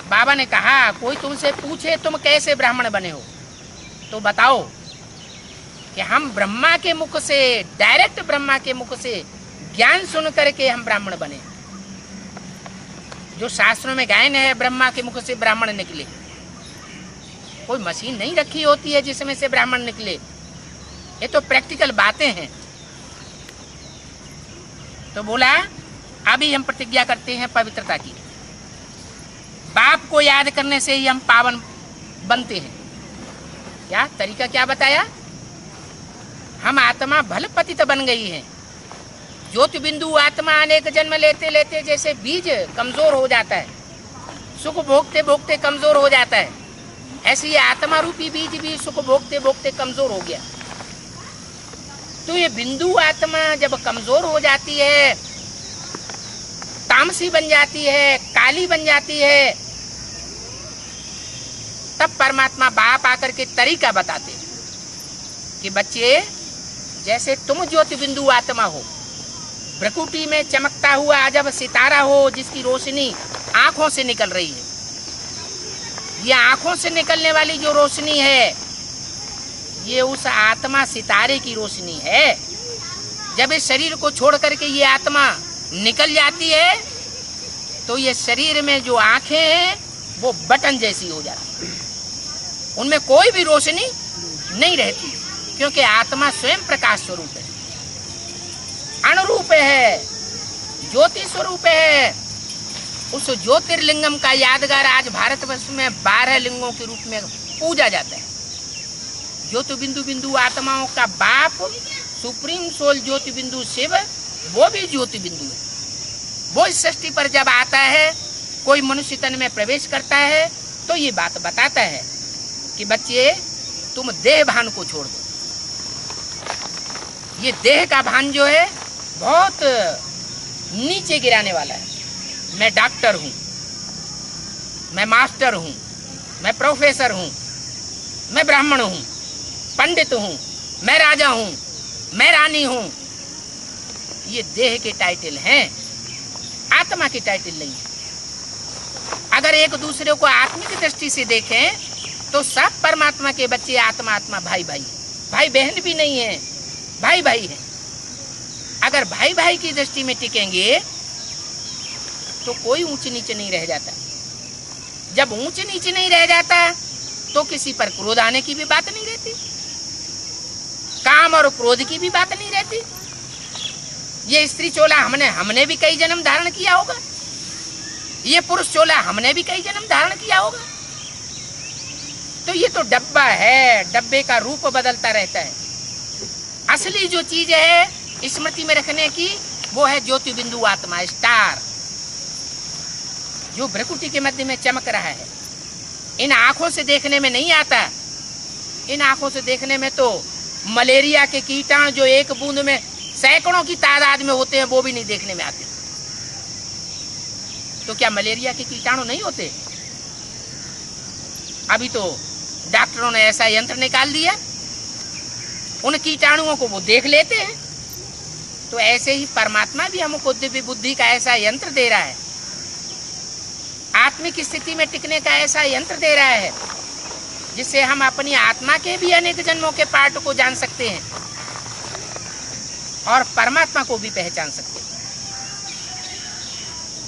बाबा ने कहा कोई तुमसे पूछे तुम कैसे ब्राह्मण बने हो तो बताओ कि हम ब्रह्मा के मुख से, डायरेक्ट ब्रह्मा के मुख से ज्ञान सुन करके हम ब्राह्मण बने। जो शास्त्रों में गायन है ब्रह्मा के मुख से ब्राह्मण निकले, कोई मशीन नहीं रखी होती है जिसमें से ब्राह्मण निकले। ये तो प्रैक्टिकल बातें हैं। तो बोला अभी हम प्रतिज्ञा करते हैं पवित्रता की। बाप को याद करने से ही हम पावन बनते हैं। क्या तरीका क्या बताया? हम आत्मा भल पतित बन गई है। ज्योति बिंदु आत्मा अनेक जन्म लेते लेते जैसे बीज कमजोर हो जाता है, सुख भोगते भोगते कमजोर हो जाता है, ऐसे ये आत्मा रूपी बीज भी सुख भोगते भोगते कमजोर हो गया। तो ये बिंदु आत्मा जब कमजोर हो जाती है, तामसी बन जाती है, काली बन जाती है, तब परमात्मा बाप आकर के तरीका बताते कि बच्चे, जैसे तुम ज्योति बिंदु आत्मा हो, प्रकृति में चमकता हुआ अजब सितारा हो जिसकी रोशनी आंखों से निकल रही है। ये आंखों से निकलने वाली जो रोशनी है, ये उस आत्मा सितारे की रोशनी है। जब इस शरीर को छोड़ करके ये आत्मा निकल जाती है तो ये शरीर में जो आंखें हैं वो बटन जैसी हो जाती है, उनमें कोई भी रोशनी नहीं रहती, क्योंकि आत्मा स्वयं प्रकाश स्वरूप है, अणुरूप है, ज्योति स्वरूप है। उस ज्योतिर्लिंगम का यादगार आज भारतवर्ष में 12 लिंगों के रूप में पूजा जाता है। ज्योति बिंदु बिंदु आत्माओं का बाप सुप्रीम सोल ज्योति बिंदु शिव, वो भी ज्योति बिंदु है। वो इस सृष्टि पर जब आता है, कोई मनुष्य तन में प्रवेश करता है, तो ये बात बताता है कि बच्चे, तुम देह भान को छोड़ दो। ये देह का भान जो है बहुत नीचे गिराने वाला है। मैं डॉक्टर हूं, मैं मास्टर हूं, मैं प्रोफेसर हूं, मैं ब्राह्मण हूं, पंडित हूं, मैं राजा हूं, मैं रानी हूं। ये देह के टाइटल हैं, आत्मा के टाइटल नहीं। अगर एक दूसरे को आत्मिक दृष्टि से देखें तो सब परमात्मा के बच्चे आत्मा आत्मा भाई भाई, भाई बहन भी नहीं है, भाई भाई है। अगर भाई भाई की दृष्टि में टिकेंगे तो कोई ऊंच नीच नहीं रह जाता। जब ऊंच नीच नहीं रह जाता तो किसी पर क्रोध आने की भी बात नहीं रहती, काम और क्रोध की भी बात नहीं रहती। ये स्त्री चोला हमने भी कई जन्म धारण किया होगा, ये पुरुष चोला हमने भी कई जन्म धारण किया होगा। तो ये तो डब्बा है, डब्बे का रूप बदलता रहता है। असली जो चीज है स्मृति में रखने की, वो है ज्योति बिंदु आत्मा, स्टार, जो प्रकृति के मध्य में चमक रहा है। इन आंखों से देखने में नहीं आता। इन आंखों से देखने में तो मलेरिया के कीटाणु जो एक बूंद में सैकड़ों की तादाद में होते हैं, वो भी नहीं देखने में आते। तो क्या मलेरिया के कीटाणु नहीं होते? अभी तो डॉक्टरों ने ऐसा यंत्र निकाल दिया, उन कीटाणुओं को वो देख लेते हैं। तो ऐसे ही परमात्मा भी हमको दिव्य बुद्धि का ऐसा यंत्र दे रहा है, आत्मिक स्थिति में टिकने का ऐसा यंत्र दे रहा है, जिससे हम अपनी आत्मा के भी अनेक जन्मों के पार्ट को जान सकते हैं और परमात्मा को भी पहचान सकते हैं।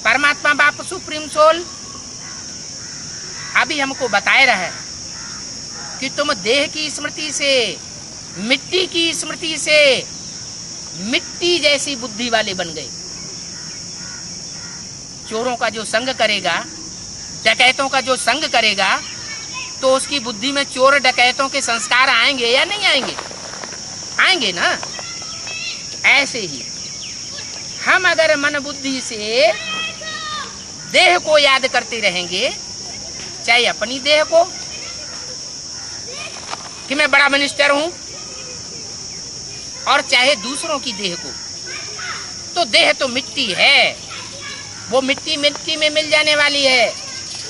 परमात्मा बाप सुप्रीम सोल अभी हमको बताए रहा है कि तुम देह की स्मृति से, मिट्टी की स्मृति से मिट्टी जैसी बुद्धि वाले बन गए। चोरों का जो संग करेगा, डकैतों का जो संग करेगा, तो उसकी बुद्धि में चोर डकैतों के संस्कार आएंगे या नहीं आएंगे? आएंगे ना। ऐसे ही हम अगर मन बुद्धि से देह को याद करते रहेंगे, चाहे अपनी देह को कि मैं बड़ा मिनिस्टर हूं, और चाहे दूसरों की देह को, तो देह तो मिट्टी है, वो मिट्टी मिट्टी में मिल जाने वाली है।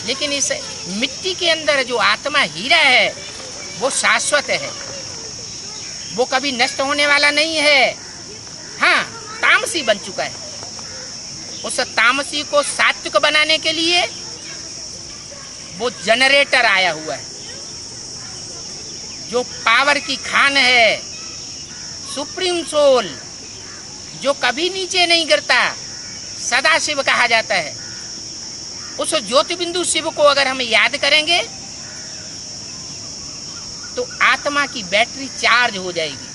लेकिन इस मिट्टी के अंदर जो आत्मा हीरा है, वो शाश्वत है, वो कभी नष्ट होने वाला नहीं है। हाँ, तामसी बन चुका है। उस तामसी को सात्विक बनाने के लिए वो जनरेटर आया हुआ है, जो पावर की खान है, सुप्रीम सोल, जो कभी नीचे नहीं गिरता, सदा शिव कहा जाता है। उस ज्योति बिंदु शिव को अगर हम याद करेंगे तो आत्मा की बैटरी चार्ज हो जाएगी।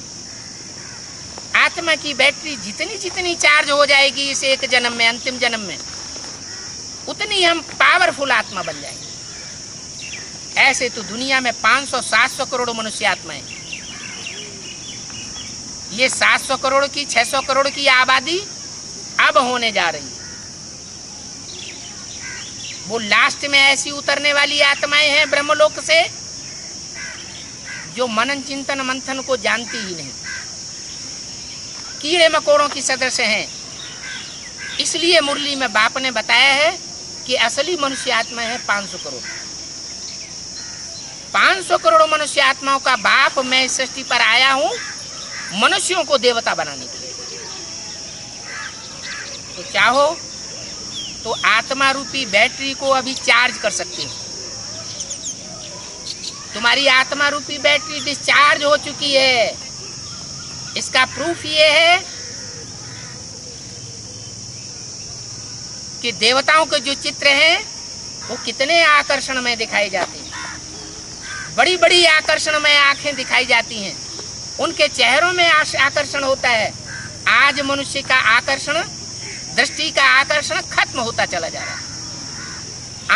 आत्मा की बैटरी जितनी जितनी चार्ज हो जाएगी इस एक जन्म में, अंतिम जन्म में, उतनी हम पावरफुल आत्मा बन जाएंगे। ऐसे तो दुनिया में 500-700 करोड़ मनुष्य आत्माएं। ये 700 करोड़ की 600 करोड़ की आबादी अब होने जा रही है। वो लास्ट में ऐसी उतरने वाली आत्माएं हैं ब्रह्मलोक से जो मनन चिंतन मंथन को जानती ही नहीं, कीड़े मकोड़ों की सदृश हैं। इसलिए मुरली में बाप ने बताया है कि असली मनुष्य आत्मा है 500 करोड़। 500 करोड़ मनुष्य आत्माओं का बाप मैं इस सृष्टि पर आया हूं मनुष्यों को देवता बनाने के लिए। तो चाहो तो आत्मा रूपी बैटरी को अभी चार्ज कर सकते हो। तुम्हारी आत्मा रूपी बैटरी डिस्चार्ज हो चुकी है। इसका प्रूफ ये है कि देवताओं के जो चित्र हैं वो कितने आकर्षणमय दिखाए जाते हैं। बड़ी बड़ी आकर्षणमय आंखें दिखाई जाती हैं, उनके चेहरों में आकर्षण होता है। आज मनुष्य का आकर्षण, दृष्टि का आकर्षण खत्म होता चला जा रहा है।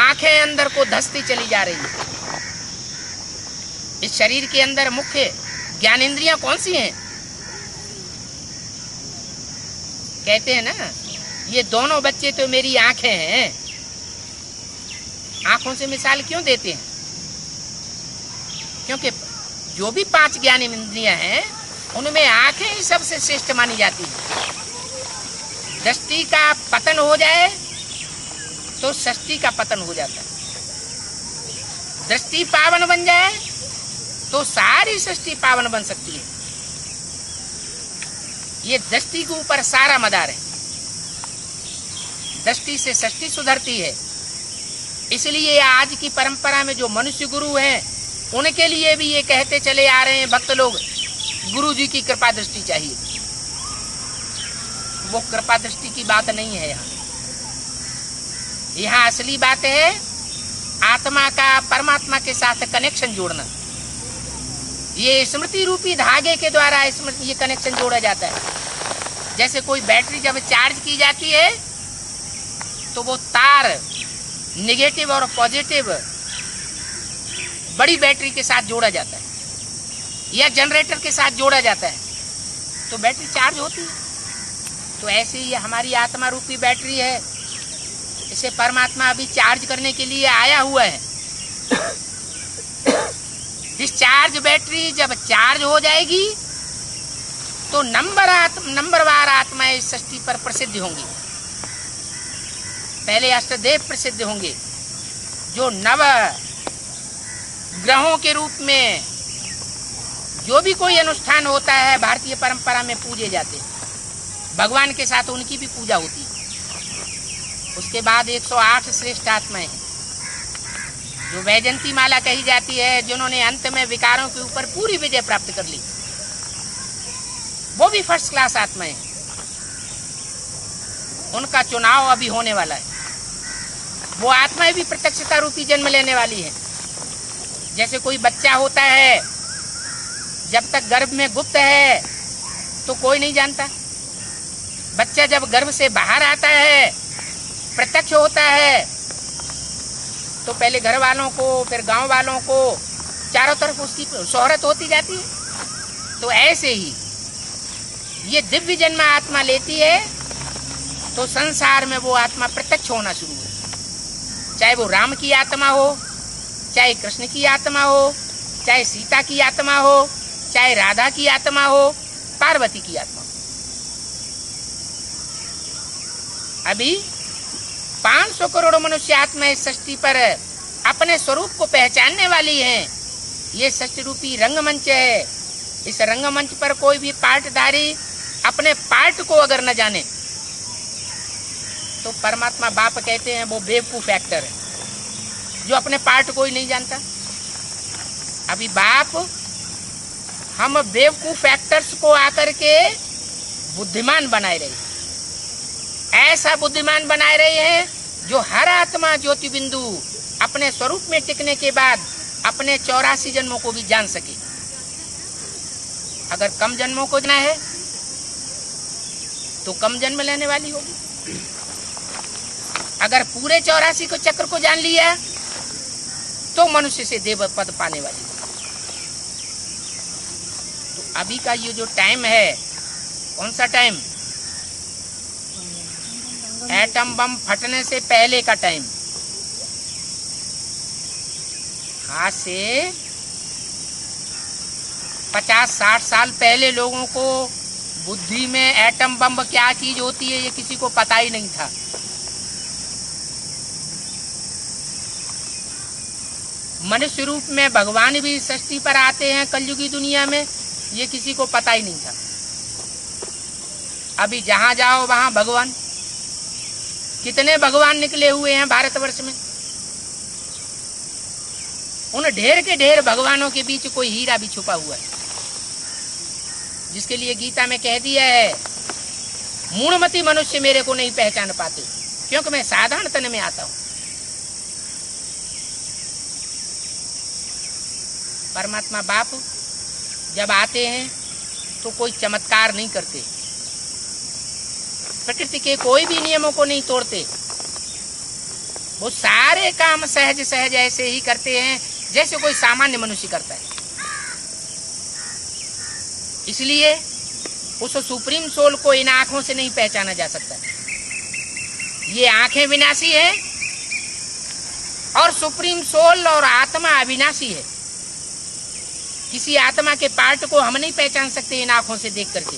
आंखें अंदर को धंसती चली जा रही है। इस शरीर के अंदर मुख्य ज्ञानेंद्रियां कौन सी हैं? कहते हैं ना, ये दोनों बच्चे तो मेरी आंखें हैं। आंखों से मिसाल क्यों देते हैं? क्योंकि जो भी 5 ज्ञानेंद्रियां हैं उनमें आंखें ही सबसे श्रेष्ठ मानी जाती है। दृष्टि का पतन हो जाए तो सृष्टि का पतन हो जाता है। दृष्टि पावन बन जाए तो सारी सृष्टि पावन बन सकती है। ये दृष्टि के ऊपर सारा मदार है। दृष्टि से सृष्टि सुधरती है। इसलिए आज की परंपरा में जो मनुष्य गुरु हैं उनके लिए भी ये कहते चले आ रहे हैं भक्त लोग, गुरु जी की कृपा दृष्टि चाहिए। वो कृपा दृष्टि की बात नहीं है। यहाँ असली बात है आत्मा का परमात्मा के साथ कनेक्शन जोड़ना। ये स्मृति रूपी धागे के द्वारा ये कनेक्शन जोड़ा जाता है। जैसे कोई बैटरी जब चार्ज की जाती है तो वो तार नेगेटिव और पॉजिटिव बड़ी बैटरी के साथ जोड़ा जाता है या जनरेटर के साथ जोड़ा जाता है तो बैटरी चार्ज होती है। तो ऐसे ही हमारी आत्मा रूपी बैटरी है। इसे परमात्मा अभी चार्ज करने के लिए आया हुआ है। डिस्चार्ज बैटरी जब चार्ज हो जाएगी तो नंबरवार आत्माएं इस सृष्टि पर प्रसिद्ध होंगी। पहले अष्टदेव प्रसिद्ध होंगे जो नव ग्रहों के रूप में जो भी कोई अनुष्ठान होता है भारतीय परंपरा में पूजे जाते हैं। भगवान के साथ उनकी भी पूजा होती है। उसके बाद 108 श्रेष्ठ आत्माएं हैं जो वैजंती माला कही जाती है, जिन्होंने अंत में विकारों के ऊपर पूरी विजय प्राप्त कर ली। वो भी फर्स्ट क्लास आत्माएं हैं। उनका चुनाव अभी होने वाला है। वो आत्माएं भी प्रत्यक्षता रूपी जन्म लेने वाली है। जैसे कोई बच्चा होता है, जब तक गर्भ में गुप्त है तो कोई नहीं जानता। बच्चा जब गर्भ से बाहर आता है, प्रत्यक्ष होता है, तो पहले घर वालों को, फिर गांव वालों को, चारों तरफ उसकी शोहरत होती जाती है। तो ऐसे ही ये दिव्य जन्म आत्मा लेती है तो संसार में वो आत्मा प्रत्यक्ष होना शुरू हो। चाहे वो राम की आत्मा हो, चाहे कृष्ण की आत्मा हो, चाहे सीता की आत्मा हो, चाहे राधा की आत्मा हो, पार्वती की आत्मा हो। अभी 500 करोड़ मनुष्य आत्मा इस सृष्टि पर अपने स्वरूप को पहचानने वाली हैं। ये सृष्टि रूपी रंगमंच है। इस रंगमंच पर कोई भी पार्टधारी अपने पार्ट को अगर न जाने तो परमात्मा बाप कहते हैं वो बेवकूफ एक्टर है जो अपने पार्ट को ही नहीं जानता। अभी बाप हम बेवकूफ एक्टर्स को आकर के बुद्धिमान बनाए रहे। ऐसा बुद्धिमान बनाए रहे हैं जो हर आत्मा ज्योति बिंदु अपने स्वरूप में टिकने के बाद अपने 84 जन्मों को भी जान सके। अगर कम जन्मों को जाना है तो कम जन्म लेने वाली होगी। अगर पूरे 84 को चक्र को जान लिया तो मनुष्य से देव पद पाने वाली। तो अभी का ये जो टाइम है, कौन सा टाइम? एटम बम फटने से पहले का टाइम। आज से 50-60 साल पहले लोगों को बुद्धि में एटम बम क्या चीज होती है ये किसी को पता ही नहीं था। मनुष्य रूप में भगवान भी सृष्टि पर आते हैं कलयुगी दुनिया में, ये किसी को पता ही नहीं था। अभी जहां जाओ वहां भगवान, कितने भगवान निकले हुए हैं भारतवर्ष में। उन ढेर के ढेर भगवानों के बीच कोई हीरा भी छुपा हुआ है, जिसके लिए गीता में कह दिया है, मूढ़मती मनुष्य मेरे को नहीं पहचान पाते, क्योंकि मैं साधारण तन में आता हूं। परमात्मा बाप जब आते हैं तो कोई चमत्कार नहीं करते, प्रकृति के कोई भी नियमों को नहीं तोड़ते। वो सारे काम सहज सहज ऐसे ही करते हैं जैसे कोई सामान्य मनुष्य करता है। इसलिए उस सुप्रीम सोल को इन आंखों से नहीं पहचाना जा सकता। ये आंखें विनाशी हैं और सुप्रीम सोल और आत्मा अविनाशी है। किसी आत्मा के पार्ट को हम नहीं पहचान सकते इन आंखों से देख करके।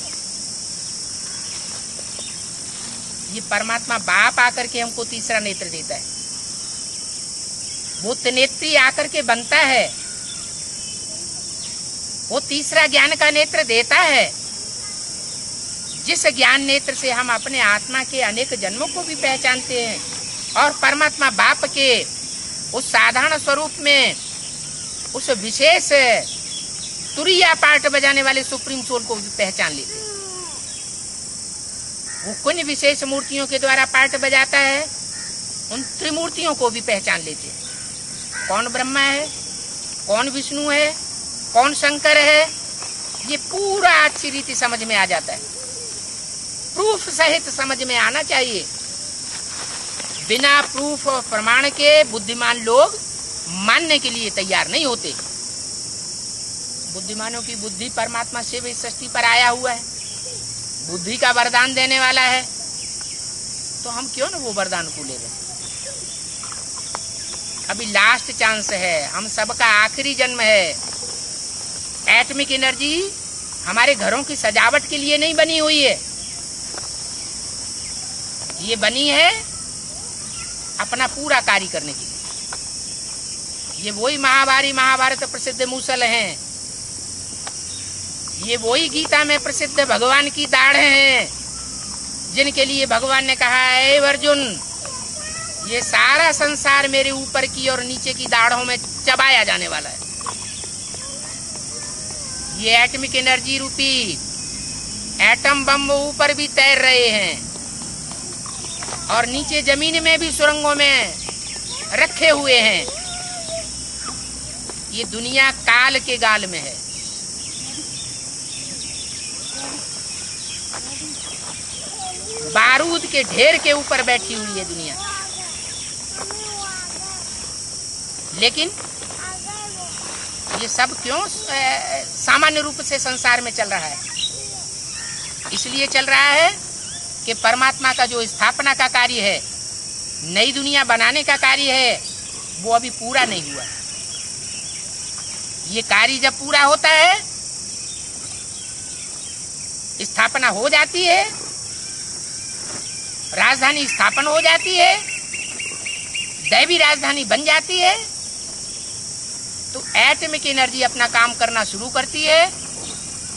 ये परमात्मा बाप आकर के हमको तीसरा नेत्र देता है। वो त्रिनेत्री आकर के बनता है, वो तीसरा ज्ञान का नेत्र देता है, जिस ज्ञान नेत्र से हम अपने आत्मा के अनेक जन्मों को भी पहचानते हैं और परमात्मा बाप के उस साधारण स्वरूप में उस विशेष तुरीया पार्ट बजाने वाले सुप्रीम सोल को भी पहचान लेते हैं। वो कुछ विशेष मूर्तियों के द्वारा पार्ट बजाता है, उन त्रिमूर्तियों को भी पहचान लेते हैं। कौन ब्रह्मा है, कौन विष्णु है, कौन शंकर है, ये पूरा अच्छी रीति समझ में आ जाता है। प्रूफ सहित समझ में आना चाहिए। बिना प्रूफ और प्रमाण के बुद्धिमान लोग मानने के लिए तैयार नहीं होते। बुद्धिमानों की बुद्धि परमात्मा से भी सृष्टि पर आया हुआ है, बुद्धि का वरदान देने वाला है, तो हम क्यों ना वो वरदान को ले लें। अभी लास्ट चांस है, हम सबका आखिरी जन्म है। एटॉमिक एनर्जी हमारे घरों की सजावट के लिए नहीं बनी हुई है, ये बनी है अपना पूरा कार्य करने के लिए। ये वही महाभारत प्रसिद्ध मूसल हैं, ये वही गीता में प्रसिद्ध भगवान की दाढ़ हैं, जिनके लिए भगवान ने कहा है, अर्जुन ये सारा संसार मेरे ऊपर की और नीचे की दाढ़ों में चबाया जाने वाला है। ये एटॉमिक एनर्जी रूपी एटम बम ऊपर भी तैर रहे हैं और नीचे जमीन में भी सुरंगों में रखे हुए हैं। ये दुनिया काल के गाल में है। बारूद के ढेर के ऊपर बैठी हुई है दुनिया, लेकिन ये सब क्यों सामान्य रूप से संसार में चल रहा है? इसलिए चल रहा है कि परमात्मा का जो स्थापना का कार्य है, नई दुनिया बनाने का कार्य है, वो अभी पूरा नहीं हुआ। ये कार्य जब पूरा होता है, स्थापना हो जाती है, राजधानी स्थापन हो जाती है, दैवी राजधानी बन जाती है, तो एटॉमिक एनर्जी अपना काम करना शुरू करती है।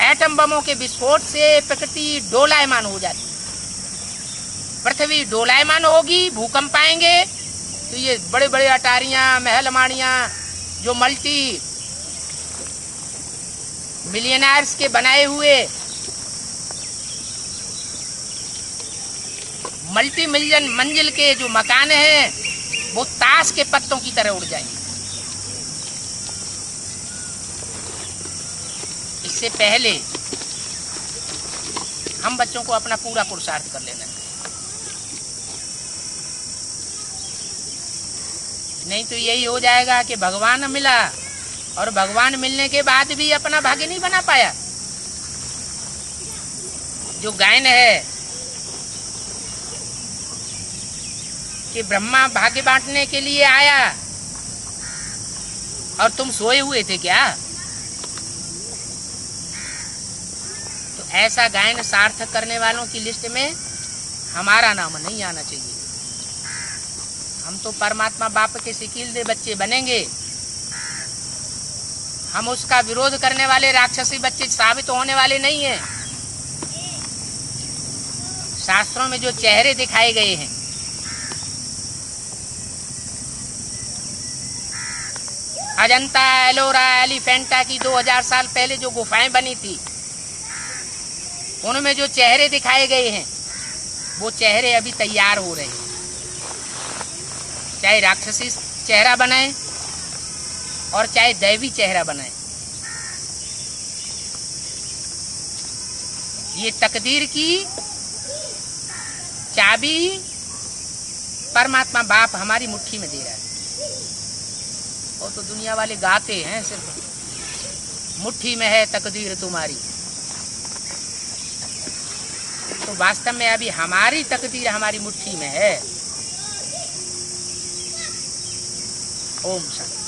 एटम बमों के विस्फोट से प्रकृति डोलायमान हो जाती है, पृथ्वी डोलायमान होगी, भूकंप आएंगे, तो ये बड़े बड़े अटारियां, महल माड़ियां जो मल्टी मिलियनर्स के बनाए हुए मल्टी मिलियन मंजिल के जो मकान हैं, वो ताश के पत्तों की तरह उड़ जाएंगे। इससे पहले हम बच्चों को अपना पूरा पुरुषार्थ कर लेना है। नहीं तो यही हो जाएगा कि भगवान मिला और भगवान मिलने के बाद भी अपना भाग्य नहीं बना पाया। जो गायन है कि ब्रह्मा भाग्य बांटने के लिए आया और तुम सोए हुए थे क्या? तो ऐसा गायन सार्थक करने वालों की लिस्ट में हमारा नाम नहीं आना चाहिए। हम तो परमात्मा बाप के सिकीलदे बच्चे बनेंगे। हम उसका विरोध करने वाले राक्षसी बच्चे साबित होने वाले नहीं हैं। शास्त्रों में जो चेहरे दिखाए गए हैं, अजंता, एलोरा, एलिफेंटा की 2000 साल पहले जो गुफाएं बनी थी, उनमें जो चेहरे दिखाए गए हैं वो चेहरे अभी तैयार हो रहे हैं। चाहे राक्षसी चेहरा बनाए और चाहे दैवी चेहरा बनाए, ये तकदीर की चाबी परमात्मा बाप हमारी मुट्ठी में दे रहा है। और तो दुनिया वाले गाते हैं सिर्फ मुट्ठी में है तकदीर तुम्हारी। तो वास्तव में अभी हमारी तकदीर हमारी मुट्ठी में है। ओम शांति।